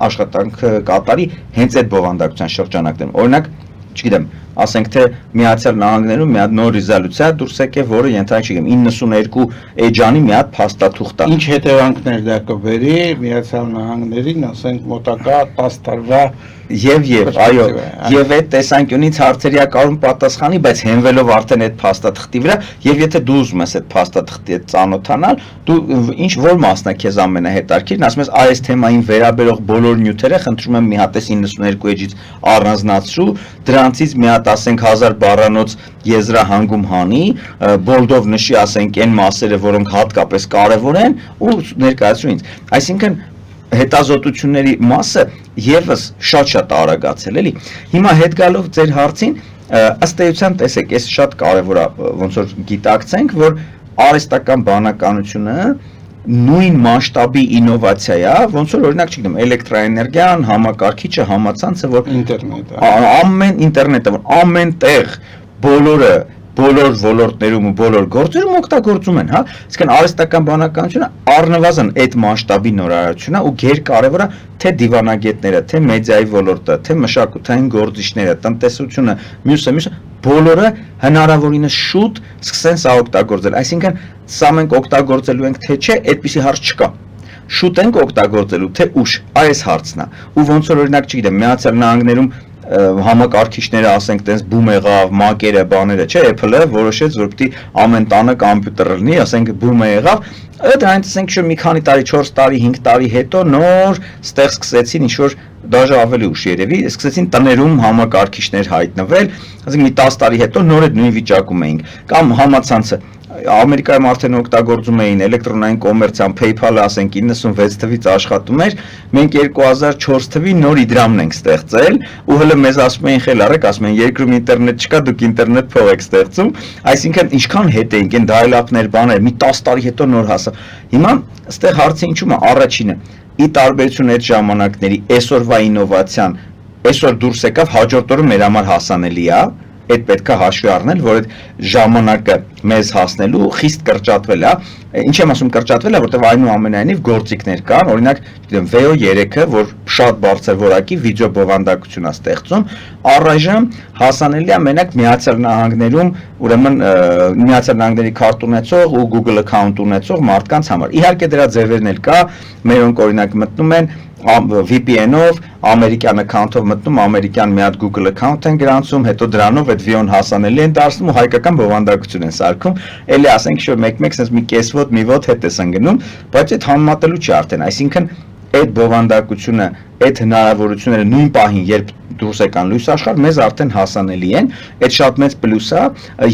աշխատանք կատարի հենց այդ բովանդակության շրջանակներում։ Օրինակ, չգիտեմ, ասենք թե Միացյալ Նահանգներում մի հատ նոր ռեզոլյուցիա դուրս եկավ, որը ենթադրենք չգիտեմ 92 էջանի մի հատ փաստաթուղթ է։ Ինչ հետևանքներ դա կբերի Միացյալ Նահանգներին, ասենք մոտակա 10 տարվա Եվ այո, եւ այդ տեսանկյունից հարցերիա կարող պատասխանի, բայց հենվելով արդեն այդ փաստաթղթի վրա, եւ եթե դու ուզում ես այդ փաստաթղթի հետ ծանոթանալ, դու ինչ որ մասն է քեզ ամենահետաքրքիրն, ասում ես այս թեմային վերաբերող բոլոր նյութերը խնդրում եմ մի հատ 92 էջից առանձնացրու, դրանցից մի հատ ասենք 1000 բառանոց եզրահանգում հանի, բոլդով նշի ասենք այն մասերը, որոնք հատկապես կարևոր են ու ներկայացրու ինձ։ Այսինքն հետազոտությունների մասը եւս շատ արագացել էլի։ Հիմա հետ գալով ձեր հարցին, ըստ էության տեսեք, այս շատ կարևոր է ոնց որ գիտակցենք, որ արհեստական բանականությունը նույն մասշտաբի ինովացիա է, ոնց որ օրինակ չգիտեմ, էլեկտրաէներգիան, համակարգիչը, համացանցը, որ ինտերնետը, որ ամեն տեղ բոլորը բոլոր ոլորտներում ու բոլոր գործերում օգտագործում են, հա, այսինքն արհեստական բանականությունը առնվազն այդ մասշտաբի նորարարությունն է ու գերկարևոր է թե դիվանագետները, թե մեդիայի ոլորտը, թե մշակութային գործիչները, տնտեսությունը, մյուսը բոլորը հնարավորինս շուտ սկսեն սա օգտագործել, այսինքն սա մենք օգտագործելու ենք թե չէ, այդպիսի հարց չկա։ Շուտ ենք օգտագործելու, թե ուշ, այս հարցն է։ Ու ոնց որ օրինակ չգիտեմ, Միացյալ Նահանգներում համակարգիչները ասենք տենց բում եղավ, մակերը, բաները, չէ, Apple-ը որոշեց, որ պիտի ամեն տանը կոմպյուտեր լինի, ասենք բումը եղավ, դրանից ասենք մի քանի տարի, 4 տարի, 5 տարի հետո նոր ստեղ սկսեցին ինչ-որ դաժե ավելի ուշ երևի, սկսեցին տներում համակարգիչներ հայտնվել, ասենք մի 10 տարի հետո նոր այդ նույն վիճակում էինք, կամ համացանցը Ամերիկայում արդեն օգտագործում էին էլեկտրոնային կոմերցիան, PayPal-ը ասենք 96 թվից աշխատում էր, մենք 2004 թվի նոր իդրամն ենք ստեղծել ու հələ մեզ ասում էին խել արեք, ասում են երկրում ինտերնետ չկա, դուք ինտերնետ փող եք ստեղծում, այսինքն ինչքան հետ էինք այն dial-up-ներ, բաներ, մի 10 տարի հետո նոր հասա։ Հիմա այստեղ հարցը ինչու՞մ է, առաջինը, ի տարբերություն այդ ժամանակների այսօրվա ինովացիան, այսօր դուրս եկավ, հաջորդ օրը մեր համար հասանելի է, այդ պետք է հաշվի առնել, որ այդ ժամանակը մեզ հասնելու խիստ կրճատվել է, ինչ եմ ասում կրճատվել է, որտեղ այնուամենայնիվ գործիքներ կան, օրինակ, գիտեմ, VO3-ը, որ շատ բարձր որակի վիդեո բովանդակություն է ստեղծում, առայժմ հասանելի է մենակ Միացյալ Նահանգներում, ուրեմն Միացյալ Նահանգների քարտ ունեցող ու Google account ունեցող մարդկանց համար։ Իհարկե դրա ձևերն էլ կա, մերոնք օրինակ մտնում են VPN-ով, ամերիկյան account-ով մտնում, ամերիկյան մի հատ Google account են գրանցում, հետո դրանով այդ VPN-ն հասանելի են դարձնում ու հայկական բովանդակություն են սարքում, էլի ասենք շո մեկ-մեկ sense մի կեսվոտ, մի ոտ հետ ես ընկնում, բայց այդ համեմատելու չի արդեն, այսինքն այդ բովանդակությունը, այդ հնարավորությունները նույն պահին, երբ դուրս եկան լույս աշխարհ, մեզ արդեն հասանելի են, այդ շատ մեծ պլյուս է,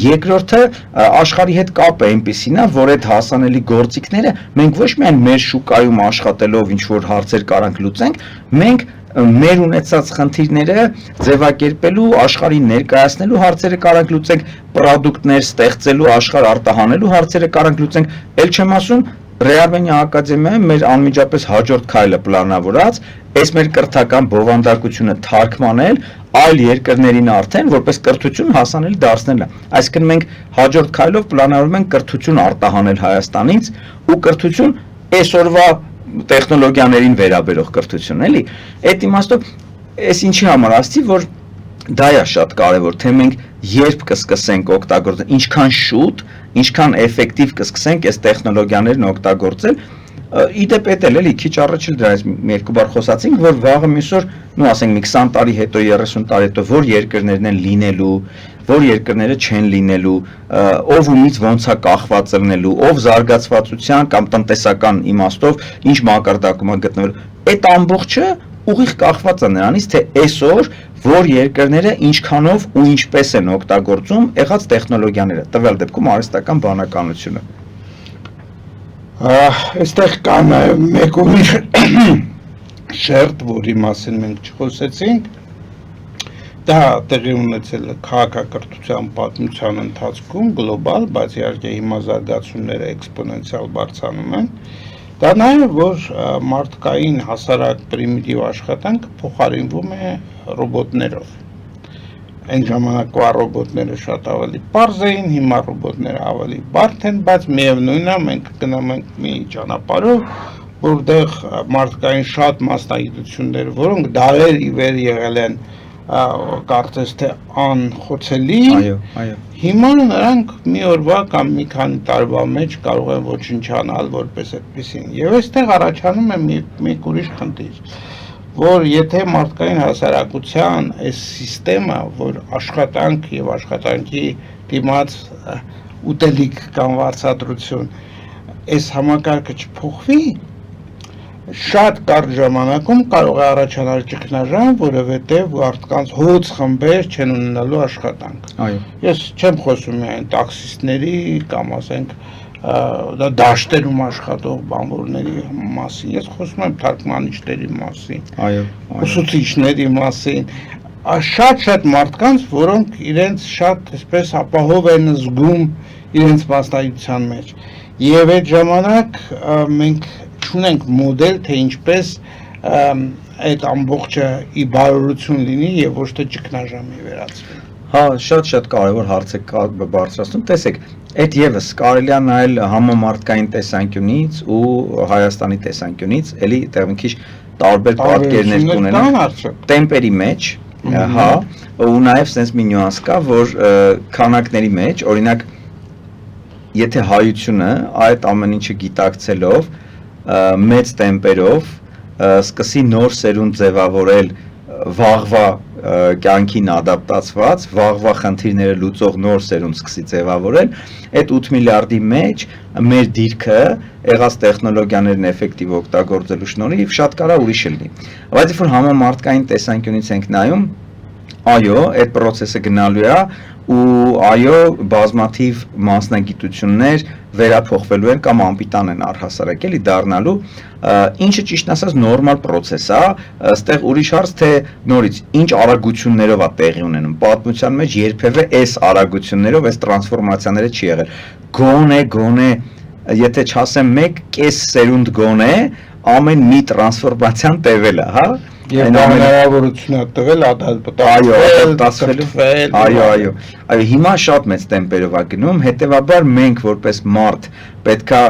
երկրորդը աշխարհի հետ կապը այնպեսին է, որ այդ հասանելի գործիքները մենք ոչ միայն մեր շուկայում աշխատելով ինչ որ հարցեր կարանք լուծենք, մենք մեր ունեցած խնդիրները ձևակերպելու, աշխարհին ներկայացնելու հարցերը կարանք լուծենք, պրոդուկտներ ստեղծելու, աշխարհ արտահանելու հարցերը կարանք լուծենք, ել չեմ ասում Ռեարմենիա ակադեմիայում մեր անմիջապես հաջորդ քայլը պլանավորած, այս մեր կրթական բովանդակությունը թարգմանել այլ երկրներին արդեն որպես կրթություն հասանելի դարձնելը։ Այսինքն մենք հաջորդ քայլով պլանավորում ենք կրթություն արտահանել Հայաստանից ու կրթություն այսօրվա տեխնոլոգիաներին վերաբերող կրթություն, էլի։ Այդ իմաստով այս ինչի համար ասցի, որ դա է շատ կարևոր, թե մենք երբ կսկսենք օգտագործել, ինչքան շուտ, ինչքան էֆեկտիվ կսկսենք այս տեխնոլոգիաներն օգտագործել, իդեպ էլ էլի քիչ առաջ էլ դրանից մի երկու բառ խոսացինք, որ վաղը մյուսօր, նու ասենք մի 20 տարի հետո, 30 տարի հետո որ երկրներն են լինելու, որ երկրները չեն լինելու, ով ումից ոնց է կախված լինելու, ով զարգացվածության կամ տնտեսական իմաստով ինչ մակարդակում է գտնվելու, այդ ամբողջը ուղիղ կախված է նրանից, թե այսօր որ երկրները ինչքանով ու ինչպես են օգտագործում եղած տեխնոլոգիաները, տվյալ դեպքում արհեստական բանականությունը։ Այստեղ կա նաև մեկ ուրիշ շերտ, որի մասին մենք չխոսեցինք, դա տեղի ունեցել է քաղաքակրթության պատմության ընթացքում գլոբալ, բայց իհարկե հիմա զարգացումները էքսպոնենցիալ բարձրանում են, դա նաև որ մարդկային հասարակ պրիմիտիվ աշխատանքը փոխարինվում է ռոբոտներով։ Այն ժամանակվա ռոբոտները շատ ավելի պարզ էին, հիմա ռոբոտները ավելի բարդ են, բայց միևնույնն է, մենք գնում ենք մի ճանապարհով, որտեղ մարդկային շատ մասնագիտություններ, որոնք դարեր ի վեր եղել են կարծես թե անխոցելի, հիմա նրանք մի օրվա կամ մի քանի տարվա մեջ կարող են ոչնչանալ որպես այդպեսին։ Եվ այստեղ առաջանում է մեկ ուրիշ խնդիր, որ եթե մարդկային հասարակության այս սիստեմը, որ աշխատանք եւ աշխատանքի դիմաց ուտելիք կամ վարձատրություն, այս համակարգը չփոխվի, շատ կարճ ժամանակում կարող է առաջանալ ճգնաժամ, որովհետև մարդկանց հոծ խմբեր չեն ունենալու աշխատանք։ Ես չեմ խոսում միայն տաքսիստների կամ ասենք դաշտերում աշխատող բանվորների մասին, ես խոսում եմ թարգմանիչների մասին, ուսուցիչների մասին, շատ մարդկանց, որոնք իրենց շատ այսպես ապահով են զգում իրենց մասնագիտության մեջ։ Եվ այդ ժամանակ մենք չունենք մոդել, թե ինչպես այդ ամբողջը ի բարօրություն լինի եւ ոչ թե ճգնաժամի վերածվի։ Հա, շատ կարևոր հարց է բարձրացնում։ Տեսեք, այդ եւս կարելի է նայել համամարտկային տեսանկյունից ու Հայաստանի տեսանկյունից, էլի դեռ մի քիչ տարբեր պատկերներ կունենան տեմպերի մեջ, հա, ու նաեւ sense մի նյուանս կա, որ քանակների մեջ, օրինակ, եթե հայությունը այդ ամեն ինչը գիտակցելով մեծ տեմպերով սկսի նոր սերունդ ձևավորել վաղվա կյանքին ադապտացված, վաղվա խնդիրները լուծող նոր սերունդ սկսի ձևավորել, այդ 8 միլիարդի մեջ մեր դիրքը եղած տեխնոլոգիաներն էֆեկտիվ օգտագործելու շնորհիվ շատ կարա ուրիշ լինի։ Բայց երբ որ համամարտկային տեսանկյունից ենք նայում, այո, այդ process-ը գնալու է ու այո, բազմաթիվ մասնագիտություններ վերափոխվելու են կամ անպիտան են առհասարակ էլի դառնալու, ինչը ճիշտն ասած նորմալ process է, այստեղ ուրիշ հարց թե նորից ինչ արագություններով է տեղի ունենում։ Պատմության մեջ երբևէ այս արագություններով այս տրանսֆորմացիաները չի եղել։ Գոնե, եթե չասեմ 1.5 սերունդ գոնե, ամեն մի տրանսֆորմացիան տևել է, հա։ Եվ հնարավորություն է տվել ադապտացվել, այո, հիմա շատ մեծ տեմպերով է գնում, հետևաբար մենք որպես մարդ պետքա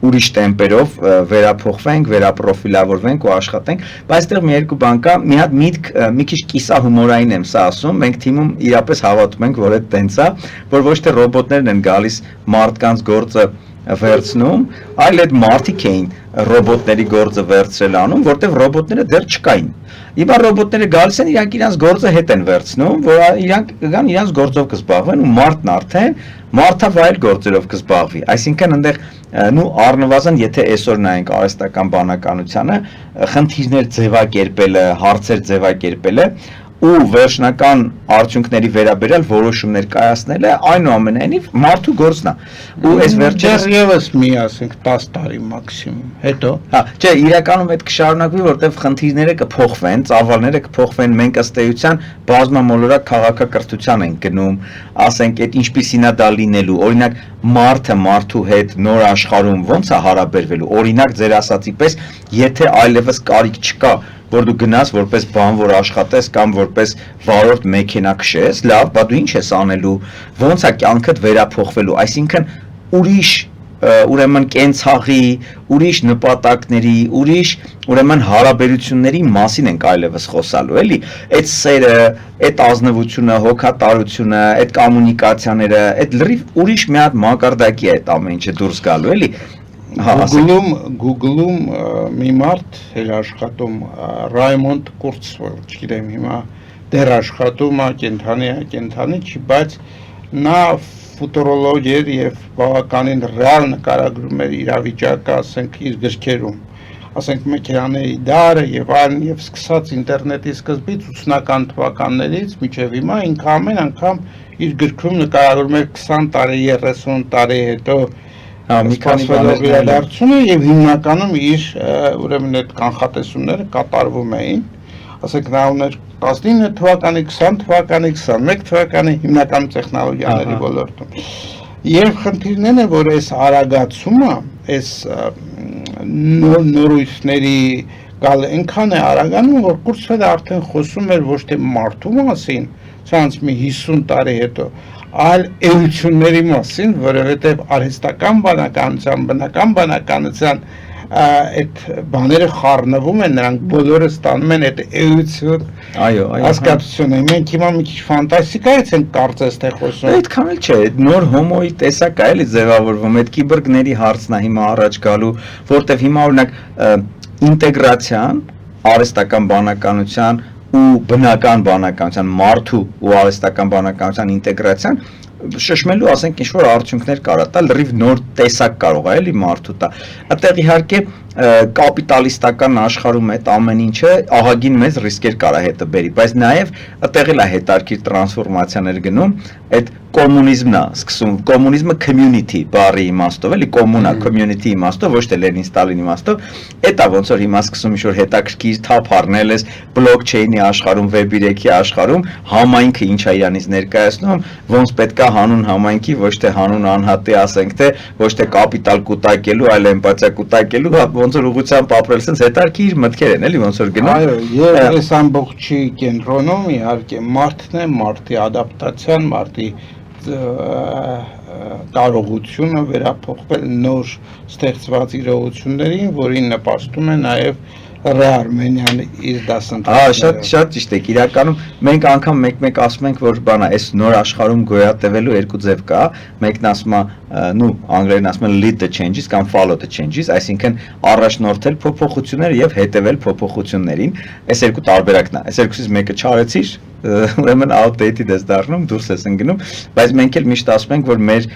ուրիշ տեմպերով վերափոխվենք, վերապրոֆիլավորվենք ու աշխատենք, բայց այստեղ մի երկու բան կա, մի հատ միտք, մի քիչ կիսահումորային եմ սա ասում, մենք թիմում իրապես հավատում ենք, որ այդ տենց է, որ ոչ թե ռոբոտներն են գալիս մարդկանց գործը վերցնում, այլ այդ մարդիկ էին ռոբոտների գործը վերցրել անում, որտեղ ռոբոտները դեռ չկային։ Հիմա ռոբոտները գալիս են, իրանք իրանց գործը հետ են վերցնում, որ իրանք կգան իրանց գործով կզբաղվեն ու մարդն արդեն մարդավայել գործերով կզբաղվի։ Այսինքն այնտեղ նու առնվազն եթե այսօր նայենք արհեստական բանականությանը, խնդիրներ ձևակերպելը, հարցեր ձևակերպելը ու վերջնական արդյունքների վերաբերյալ որոշումներ կայացնելը այնուամենայնիվ մարդու գործն է։ Ու այս վերջերս եւս մի ասենք 10 տարի մաքսիմում, հետո։ Հա, չէ, իրականում այդ կշարունակվի, որտեղ խնդիրները կփոխվեն, ծավալները կփոխվեն, մենք ըստ էության բազմամոլորակ քաղաքակրթության ենք գնում, ասենք այդ ինչպիսին է դա լինելու, օրինակ մարդը մարդու հետ նոր աշխարհում ոնց է հարաբերվելու, օրինակ ձեր ասածի պես, եթե այլևս կարիք չկա որ դու գնաս որպես բանվոր աշխատես կամ որպես վարորդ մեքենա քշես, լավ, բա դու ինչ ես անելու, ոնց է կյանքդ վերափոխվելու, այսինքն ուրիշ ուրեմն կենցաղի, ուրիշ նպատակների, ուրիշ ուրեմն հարաբերությունների մասին ենք այլևս խոսալու, էլի, այդ սերը, այդ ազնվությունը, հոգատարությունը, այդ կոմունիկացիաները, այդ լրիվ ուրիշ մի հատ մակարդակի է այդ ամեն ինչը դուրս գալու, էլի։ Google-ում մի մարդ էր աշխատում Ռայմոնդ Կուրցվել, չգիտեմ հիմա դեռ աշխատում է կենթանի չի, բայց նա ֆուտուրոլոգ էր եւ բավականին ռեալ նկարագրում էր իրավիճակը, ասենք իր գրքերում, ասենք մեքենաների դարը եւ այլն եւ սկսած ինտերնետի սկզբից 80-ական թվականներից մինչեւ հիմա ինքը ամեն անգամ իր գրքում նկարագրում էր 20 տարի, 30 տարի հետո մի քանի իրադարձությունը եւ հիմնականում իր ուրեմն այդ կանխատեսումները կատարվում էին, ասենք նա ուներ 19 թվականի, 20 թվականի, 21 թվականի հիմնական տեխնոլոգիաների ոլորտում։ Եվ խնդիրն է, որ այս արագացումը, այս նորույթների գալը այնքան է արագանում, որ Կուրցվելը արդեն խոսում էր ոչ թե մարդու մասին, ցանց մի 50 տարի հետո, այլ էությունների մասին, որովհետև արհեստական բանականության, բնական բանականության այդ բաները խառնվում են, նրանք բոլորը ստանում են այդ էություն հասկացությունը։ Մենք հիմա մի քիչ ֆանտաստիկայից ենք կարծես թե խոսում։ Այդքան էլ չէ, նոր հոմոյի տեսակ է էլի ձևավորվում, այդ կիբորգների հարցն է հիմա առաջ գալու, որտեվ հիմա օրինակ ինտեգրացիան, արհեստական բանականության ու բնական բանականության, մարդու ու արհեստական բանականության ինտեգրացիան շշմելու, ասենք, ինչ-որ արդյունքներ կարա տա, լրիվ նոր տեսակ կարող է էլի մարդու տա։ Այդտեղ իհարկե կապիտալիստական աշխարհում այդ ամեն ինչը ահագին մեծ ռիսկեր կարա հետը բերի, բայց նաև այդտեղ էլ է հետարքիր տրանսֆորմացիաներ գնում, այդ կոմունիզմն է սկսում, կոմունիզմը community բառի իմաստով, էլի կոմունա community իմաստով, ոչ թե Լենին-Ստալին իմաստով, այդ է ոնց որ հիմա սկսում ինչ-որ հետաքրքիր թափ առնել ես բլոկչեյնի աշխարհում, Web3-ի աշխարհում, համայնքը ինչ է իրանից ներկայացնում, ոնց պետքա հանուն համայնքի, ոչ թե հանուն անհատի, ասենք թե, ոչ թե կապիտալ կուտակելու, այլ էմպաթիա կուտակելու, ոնց որ ուղղությամբ ապրել, sense հետարքիր մտքեր են, էլի ոնց որ գնում։ Այո, եւ այս ամբողջի կենտրոնում իհարկե մարդն է, մարդի ադապտացիան, մարդի կարողությունը վերափոխվել նոր ստեղծված իրողություններին, որին նպաստում է նաև Ռեարմենիան իր դասընթացները։ Շատ ճիշտ է, իրականում մենք անգամ մեկ-մեկ ասում ենք, որ բանա, այս նոր աշխարհում գոյատևելու երկու ձև կա, մեկն ասում է, անգլերեն ասում են lead the changes կամ follow the changes, այսինքն առաջնորդել փոփոխությունները եւ հետեւել փոփոխություններին, այս երկու տարբերակն է, այս երկուսից մեկը չարեցիր, ուրեմն outdated ես դառնում, դուրս ես ընկնում, բայց մենք էլ միշտ ասում ենք, որ մեր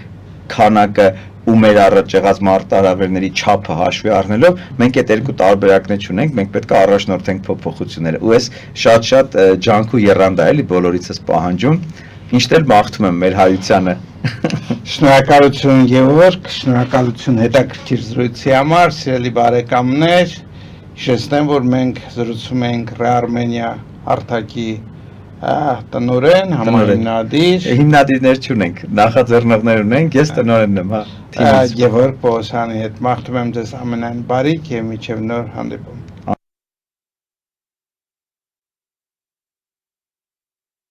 քանակը ու մեր առաջ եղած մարտահրավերների չափը հաշվի առնելով, մենք այդ երկու տարբերակներ չունենք, մենք պետք է առաջնորդենք փոփոխությունները։ Ու այս շատ ջանք ու եռանդա էլի բոլորիցս պահանջում, ինչն էլ մաղթում եմ մեր հայությանը։ Շնորհակալություն Գևորգ, շնորհակալություն հետաքրքիր զրույցի համար, սիրելի բարեկամներ, հիշեցնեմ, որ մենք զրուցում ենք Ռեարմենիա արտակի տնօրեն, համահիմնադիր, հիմնադիրներ չունենք, նախաձեռնողներ ունենք, ես տնօրենն եմ, Գևորգ Պողոսյանի հետ մաղթում եմ ձեզ ամենայն բարիք եւ մինչեւ նոր հանդիպում։